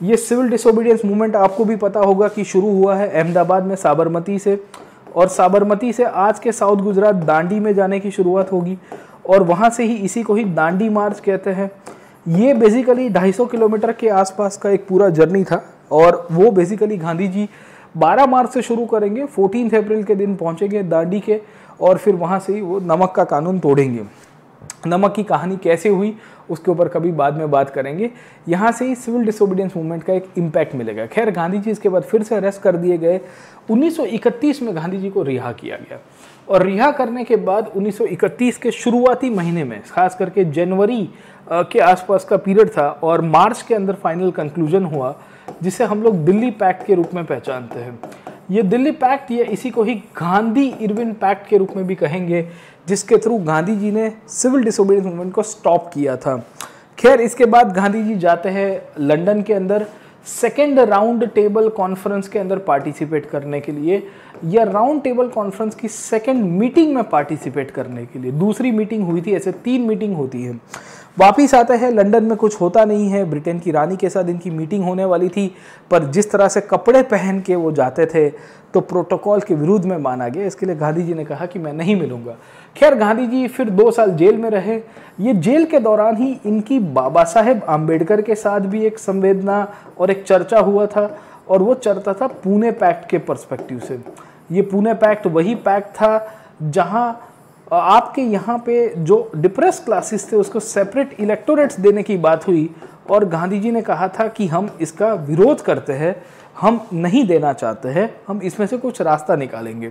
ये सिविल डिसोबीडियंस मूवमेंट आपको भी पता होगा कि शुरू हुआ है अहमदाबाद में साबरमती से, और साबरमती से आज के साउथ गुजरात दांडी में जाने की शुरुआत होगी, और वहाँ से ही इसी को ही दांडी मार्च कहते हैं। ये बेसिकली 250 किलोमीटर के आसपास का एक पूरा जर्नी था, और वो बेसिकली गांधी जी 12 मार्च से शुरू करेंगे, 14 अप्रैल के दिन पहुँचेंगे दांडी के, और फिर वहाँ से ही वो नमक का कानून तोड़ेंगे। नमक की कहानी कैसे हुई उसके ऊपर कभी बाद में बात करेंगे। यहाँ से ही सिविल डिसोबीडियंस मूवमेंट का एक इम्पैक्ट मिलेगा। खैर, गांधी जी इसके बाद फिर से अरेस्ट कर दिए गए। 1931 में गांधी जी को रिहा किया गया, और रिहा करने के बाद 1931 के शुरुआती महीने में, खास करके जनवरी के आसपास का पीरियड था, और मार्च के अंदर फाइनल कंक्लूजन हुआ, जिसे हम लोग दिल्ली पैक्ट के रूप में पहचानते हैं। ये दिल्ली पैक्ट, ये इसी को ही गांधी इरविन पैक्ट के रूप में भी कहेंगे, जिसके थ्रू गांधी जी ने सिविल डिसोबीडियंस मूवमेंट को स्टॉप किया था। खैर, इसके बाद गांधी जी जाते हैं लंदन के अंदर सेकेंड राउंड टेबल कॉन्फ्रेंस के अंदर पार्टिसिपेट करने के लिए, या राउंड टेबल कॉन्फ्रेंस की सेकेंड मीटिंग में पार्टिसिपेट करने के लिए। दूसरी मीटिंग हुई थी, ऐसे 3 मीटिंग होती है। वापिस आते हैं, लंदन में कुछ होता नहीं है, ब्रिटेन की रानी के साथ इनकी मीटिंग होने वाली थी, पर जिस तरह से कपड़े पहन के वो जाते थे तो प्रोटोकॉल के विरुद्ध में माना गया। इसके लिए गांधी जी ने कहा कि मैं नहीं मिलूंगा। खैर, गांधी जी फिर 2 साल जेल में रहे। ये जेल के दौरान ही इनकी बाबा साहेब आम्बेडकर के साथ भी एक संवेदना और एक चर्चा हुआ था, और वो चर्चा था पुणे पैक्ट के पर्सपेक्टिव से। ये पुणे पैक्ट वही पैक्ट था जहां आपके यहाँ पे जो डिप्रेस क्लासेस थे उसको सेपरेट इलेक्टोरेट्स देने की बात हुई, और गांधी जी ने कहा था कि हम इसका विरोध करते हैं, हम नहीं देना चाहते हैं, हम इसमें से कुछ रास्ता निकालेंगे।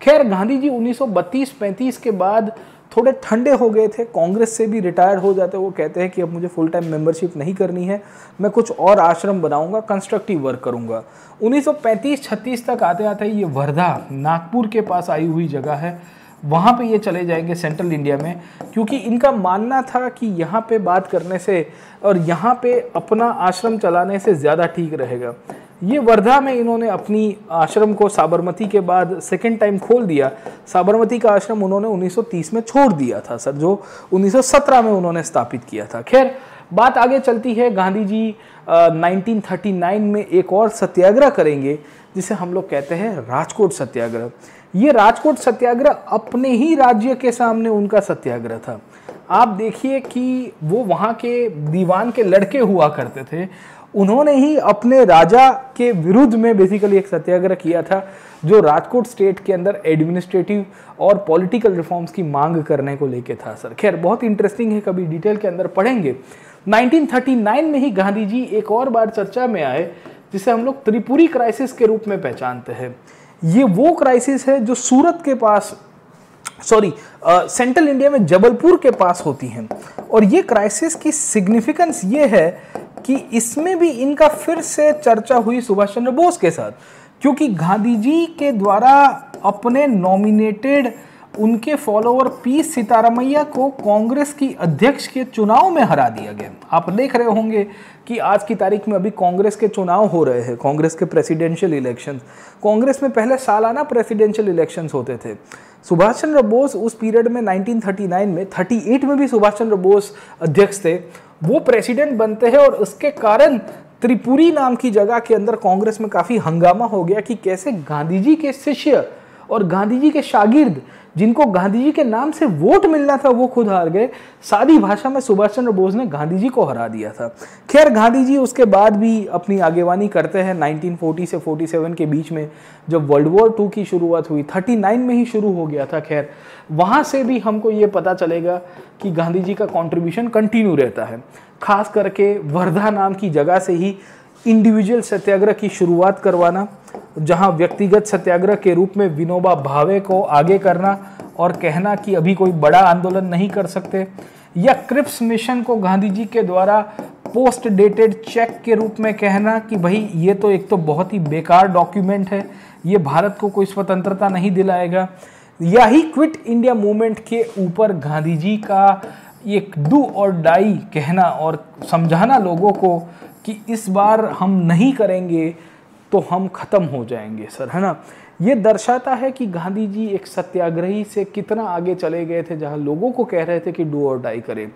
खैर, गांधी जी 1932-35 के बाद थोड़े ठंडे हो गए थे, कांग्रेस से भी रिटायर हो जाते। वो कहते हैं कि अब मुझे फुल टाइम मेंबरशिप नहीं करनी है, मैं कुछ और आश्रम बनाऊंगा, कंस्ट्रक्टिव वर्क करूंगा। 1935-36 तक आते आते ये वर्धा नागपुर के पास आई हुई जगह है, वहाँ पे ये चले जाएंगे सेंट्रल इंडिया में, क्योंकि इनका मानना था कि यहाँ पे बात करने से और यहाँ पे अपना आश्रम चलाने से ज़्यादा ठीक रहेगा। ये वर्धा में इन्होंने अपनी आश्रम को साबरमती के बाद सेकेंड टाइम खोल दिया। साबरमती का आश्रम उन्होंने 1930 में छोड़ दिया था सर, जो 1917 में उन्होंने स्थापित किया था। खैर, बात आगे चलती है। गांधी जी 1939 में एक और सत्याग्रह करेंगे, जिसे हम लोग कहते हैं राजकोट सत्याग्रह। ये राजकोट सत्याग्रह अपने ही राज्य के सामने उनका सत्याग्रह था। आप देखिए कि वो वहाँ के दीवान के लड़के हुआ करते थे, उन्होंने ही अपने राजा के विरुद्ध में बेसिकली एक सत्याग्रह किया था, जो राजकोट स्टेट के अंदर एडमिनिस्ट्रेटिव और पॉलिटिकल रिफॉर्म्स की मांग करने को लेके था सर। खैर बहुत इंटरेस्टिंग है, कभी डिटेल के अंदर पढ़ेंगे। 1939 में ही गांधी जी एक और बार चर्चा में आए, जिसे हम लोग त्रिपुरी क्राइसिस के रूप में पहचानते हैं। ये वो क्राइसिस है जो सूरत के पास, सेंट्रल इंडिया में जबलपुर के पास होती हैं। और ये क्राइसिस की सिग्निफिकेंस ये है कि इसमें भी इनका फिर से चर्चा हुई सुभाष चंद्र बोस के साथ, क्योंकि गांधी जी के द्वारा अपने नॉमिनेटेड उनके फॉलोअर पी सीतारामैया को कांग्रेस की अध्यक्ष के चुनाव में हरा दिया गया। आप देख रहे होंगे कि आज की तारीख में अभी कांग्रेस के चुनाव हो रहे हैं, कांग्रेस के प्रेसिडेंशियल इलेक्शंस। कांग्रेस में पहले सालाना प्रेसिडेंशियल इलेक्शंस होते थे। सुभाष चंद्र बोस उस पीरियड में 1939 में, 38 में भी सुभाष चंद्र बोस अध्यक्ष थे, वो प्रेसिडेंट बनते हैं। और उसके कारण त्रिपुरी नाम की जगह के अंदर कांग्रेस में काफ़ी हंगामा हो गया कि कैसे गांधी जी के शिष्य और गांधी जी के शागिर्द, जिनको गांधी जी के नाम से वोट मिलना था, वो खुद हार गए। सादी भाषा में सुभाष चंद्र बोस ने गांधी जी को हरा दिया था। खैर गांधी जी उसके बाद भी अपनी आगेवानी करते हैं। 1940 से 47 के बीच में जब वर्ल्ड वॉर 2 की शुरुआत हुई, 39 में ही शुरू हो गया था। खैर वहाँ से भी हमको ये पता चलेगा कि गांधी जी का कॉन्ट्रीब्यूशन कंटिन्यू रहता है। खास करके वर्धा नाम की जगह से ही इंडिविजुअल सत्याग्रह की शुरुआत करवाना, जहां व्यक्तिगत सत्याग्रह के रूप में विनोबा भावे को आगे करना और कहना कि अभी कोई बड़ा आंदोलन नहीं कर सकते, या क्रिप्स मिशन को गांधी जी के द्वारा पोस्ट डेटेड चेक के रूप में कहना कि भाई ये तो एक तो बहुत ही बेकार डॉक्यूमेंट है, ये भारत को कोई स्वतंत्रता नहीं दिलाएगा, या ही क्विट इंडिया मूवमेंट के ऊपर गांधी जी का एक डू और डाई कहना और समझाना लोगों को कि इस बार हम नहीं करेंगे तो हम खत्म हो जाएंगे सर, है ना। ये दर्शाता है कि गांधी जी एक सत्याग्रही से कितना आगे चले गए थे, जहां लोगों को कह रहे थे कि डू और डाई करें।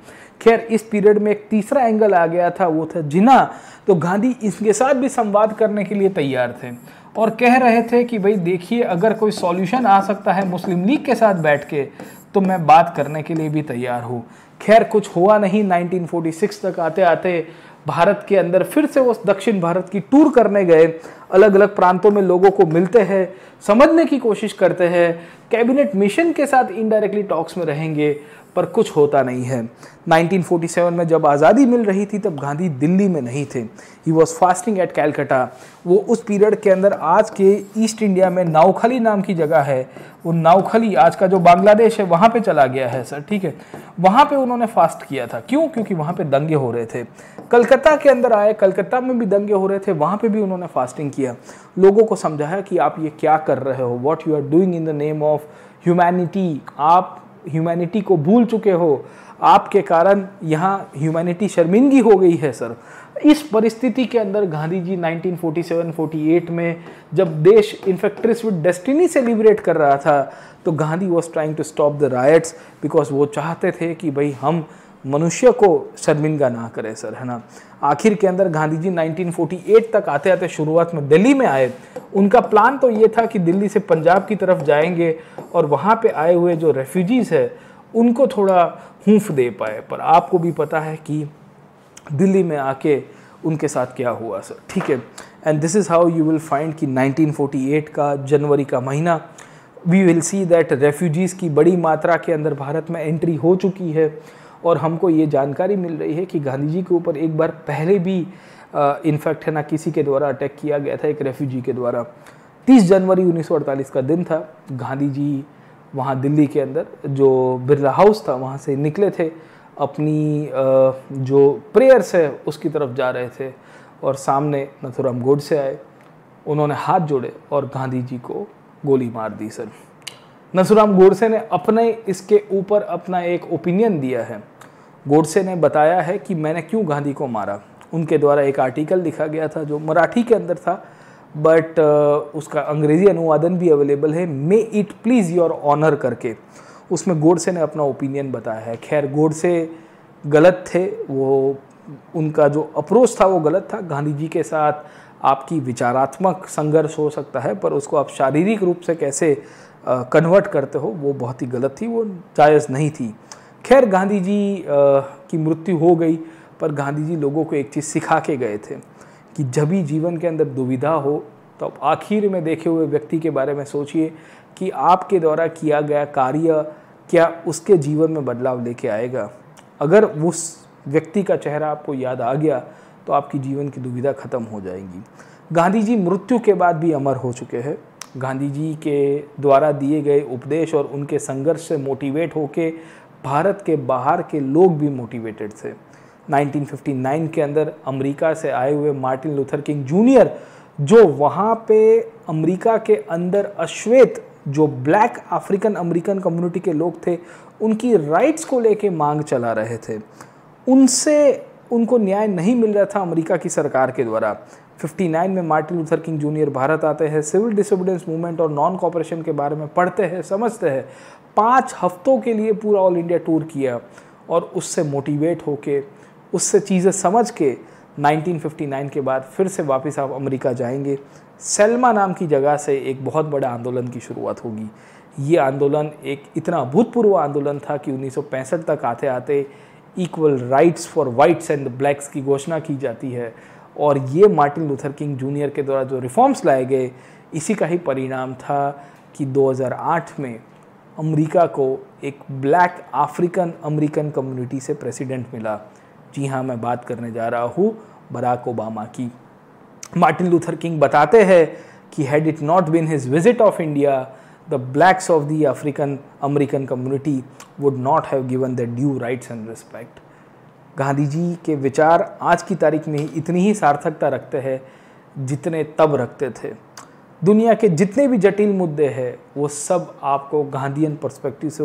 खैर इस पीरियड में एक तीसरा एंगल आ गया था, वो था जिन्ना। तो गांधी इसके साथ भी संवाद करने के लिए तैयार थे और कह रहे थे कि भाई देखिए, अगर कोई सॉल्यूशन आ सकता है मुस्लिम लीग के साथ बैठ के, तो मैं बात करने के लिए भी तैयार हूँ। खैर कुछ हुआ नहीं। 1946 तक आते आते भारत के अंदर फिर से वो दक्षिण भारत की टूर करने गए, अलग अलग प्रांतों में लोगों को मिलते हैं, समझने की कोशिश करते हैं, कैबिनेट मिशन के साथ इनडायरेक्टली टॉक्स में रहेंगे, पर कुछ होता नहीं है। 1947 में जब आज़ादी मिल रही थी तब गांधी दिल्ली में नहीं थे। He was fasting at Calcutta. वो उस पीरियड के अंदर आज के ईस्ट इंडिया में नाउखली नाम की जगह है, वो नाउखली आज का जो बांग्लादेश है वहाँ पे चला गया है सर, ठीक है। वहाँ पे उन्होंने फास्ट किया था। क्यों? क्योंकि वहाँ पे दंगे हो रहे थे। कलकत्ता के अंदर आए, कलकत्ता में भी दंगे हो रहे थे, वहाँ पे भी उन्होंने फास्टिंग किया। लोगों को समझाया कि आप ये क्या कर रहे हो, what you are doing in the name of humanity. आप ह्यूमैनिटी को भूल चुके हो, आपके कारण यहाँ ह्यूमैनिटी शर्मिंदगी हो गई है सर। इस परिस्थिति के अंदर गांधी जी 1947-48 में जब देश इन्फेक्ट्रिस विद डेस्टिनी सेलिब्रेट कर रहा था, तो Gandhi was trying to stop the riots, because वो चाहते थे कि भाई हम मनुष्य को शर्मिंदा ना करें सर, है ना। आखिर के अंदर गांधी जी 1948 तक आते आते शुरुआत में दिल्ली में आए। उनका प्लान तो ये था कि दिल्ली से पंजाब की तरफ जाएंगे और वहाँ पे आए हुए जो रेफ्यूजीज़ है उनको थोड़ा हूंफ दे पाए, पर आपको भी पता है कि दिल्ली में आके उनके साथ क्या हुआ सर, ठीक है। And this is how you will find कि 1948 का जनवरी का महीना, we will see that refugees की बड़ी मात्रा के अंदर भारत में एंट्री हो चुकी है। और हमको ये जानकारी मिल रही है कि गांधी जी के ऊपर एक बार पहले भी इनफैक्ट है ना किसी के द्वारा अटैक किया गया था, एक रेफ्यूजी के द्वारा। 30 जनवरी 1948 का दिन था। गांधी जी वहाँ दिल्ली के अंदर जो बिरला हाउस था वहाँ से निकले थे, अपनी जो प्रेयर्स है उसकी तरफ जा रहे थे और सामने नथुराम गोडसे आए। उन्होंने हाथ जोड़े और गांधी जी को गोली मार दी सर। नथुराम गोडसे ने अपने इसके ऊपर अपना एक ओपिनियन दिया है। गोडसे ने बताया है कि मैंने क्यों गांधी को मारा। उनके द्वारा एक आर्टिकल लिखा गया था जो मराठी के अंदर था, बट उसका अंग्रेजी अनुवादन भी अवेलेबल है, may it please your honour करके। उसमें गोडसे ने अपना ओपिनियन बताया है। खैर गोडसे गलत थे, वो उनका जो अप्रोच था वो गलत था। गांधी जी के साथ आपकी विचारात्मक संघर्ष हो सकता है, पर उसको आप शारीरिक रूप से कैसे कन्वर्ट करते हो वो बहुत ही गलत थी, वो जायज़ नहीं थी। खैर गांधी जी की मृत्यु हो गई, पर गांधी जी लोगों को एक चीज़ सिखा के गए थे कि जब भी जीवन के अंदर दुविधा हो तो आप आखिर में देखे हुए व्यक्ति के बारे में सोचिए कि आपके द्वारा किया गया कार्य क्या उसके जीवन में बदलाव लेके आएगा। अगर उस व्यक्ति का चेहरा आपको याद आ गया तो आपकी जीवन की दुविधा खत्म हो जाएगी। गांधी जी मृत्यु के बाद भी अमर हो चुके हैं। गांधी जी के द्वारा दिए गए उपदेश और उनके संघर्ष से मोटिवेट होके भारत के बाहर के लोग भी मोटिवेटेड थे। 1959 के अंदर अमेरिका से आए हुए मार्टिन लूथर किंग जूनियर, जो वहाँ पे अमेरिका के अंदर अश्वेत जो ब्लैक अफ्रीकन अमेरिकन कम्युनिटी के लोग थे, उनकी राइट्स को लेके मांग चला रहे थे। उनको न्याय नहीं मिल रहा था अमेरिका की सरकार के द्वारा। 59 में Martin Luther king junior Bharat आते हैं, सिविल डिसोबीडियंस मूवमेंट और नॉन कॉपरेशन के बारे में पढ़ते हैं, समझते हैं। 5 हफ्तों के लिए पूरा ऑल इंडिया टूर किया और उससे मोटिवेट होके, उससे चीज़ें समझ के 1959 के बाद फिर से वापस आप अमेरिका जाएंगे। सेल्मा नाम की जगह से एक बहुत बड़ा आंदोलन की शुरुआत होगी। ये आंदोलन एक इतना अभूतपूर्व आंदोलन था कि 1965 तक आते आते equal rights for whites and blacks की घोषणा की जाती है। और ये मार्टिन लूथर किंग जूनियर के द्वारा जो रिफॉर्म्स लाए गए, इसी का ही परिणाम था कि 2008 में अमेरिका को एक ब्लैक अफ्रीकन अमेरिकन कम्युनिटी से प्रेसिडेंट मिला। जी हाँ, मैं बात करने जा रहा हूँ बराक ओबामा की। मार्टिन लूथर किंग बताते हैं कि had it not been his visit of India, the blacks of the African American community would not have given the due rights and respect. Gandhi ji के विचार आज की तारीख में इतनी ही सार्थकता रखते हैं जितने तब रखते थे। दुनिया के जितने भी जटिल मुद्दे हैं वो सब आपको गांधीयन पर्सपेक्टिव से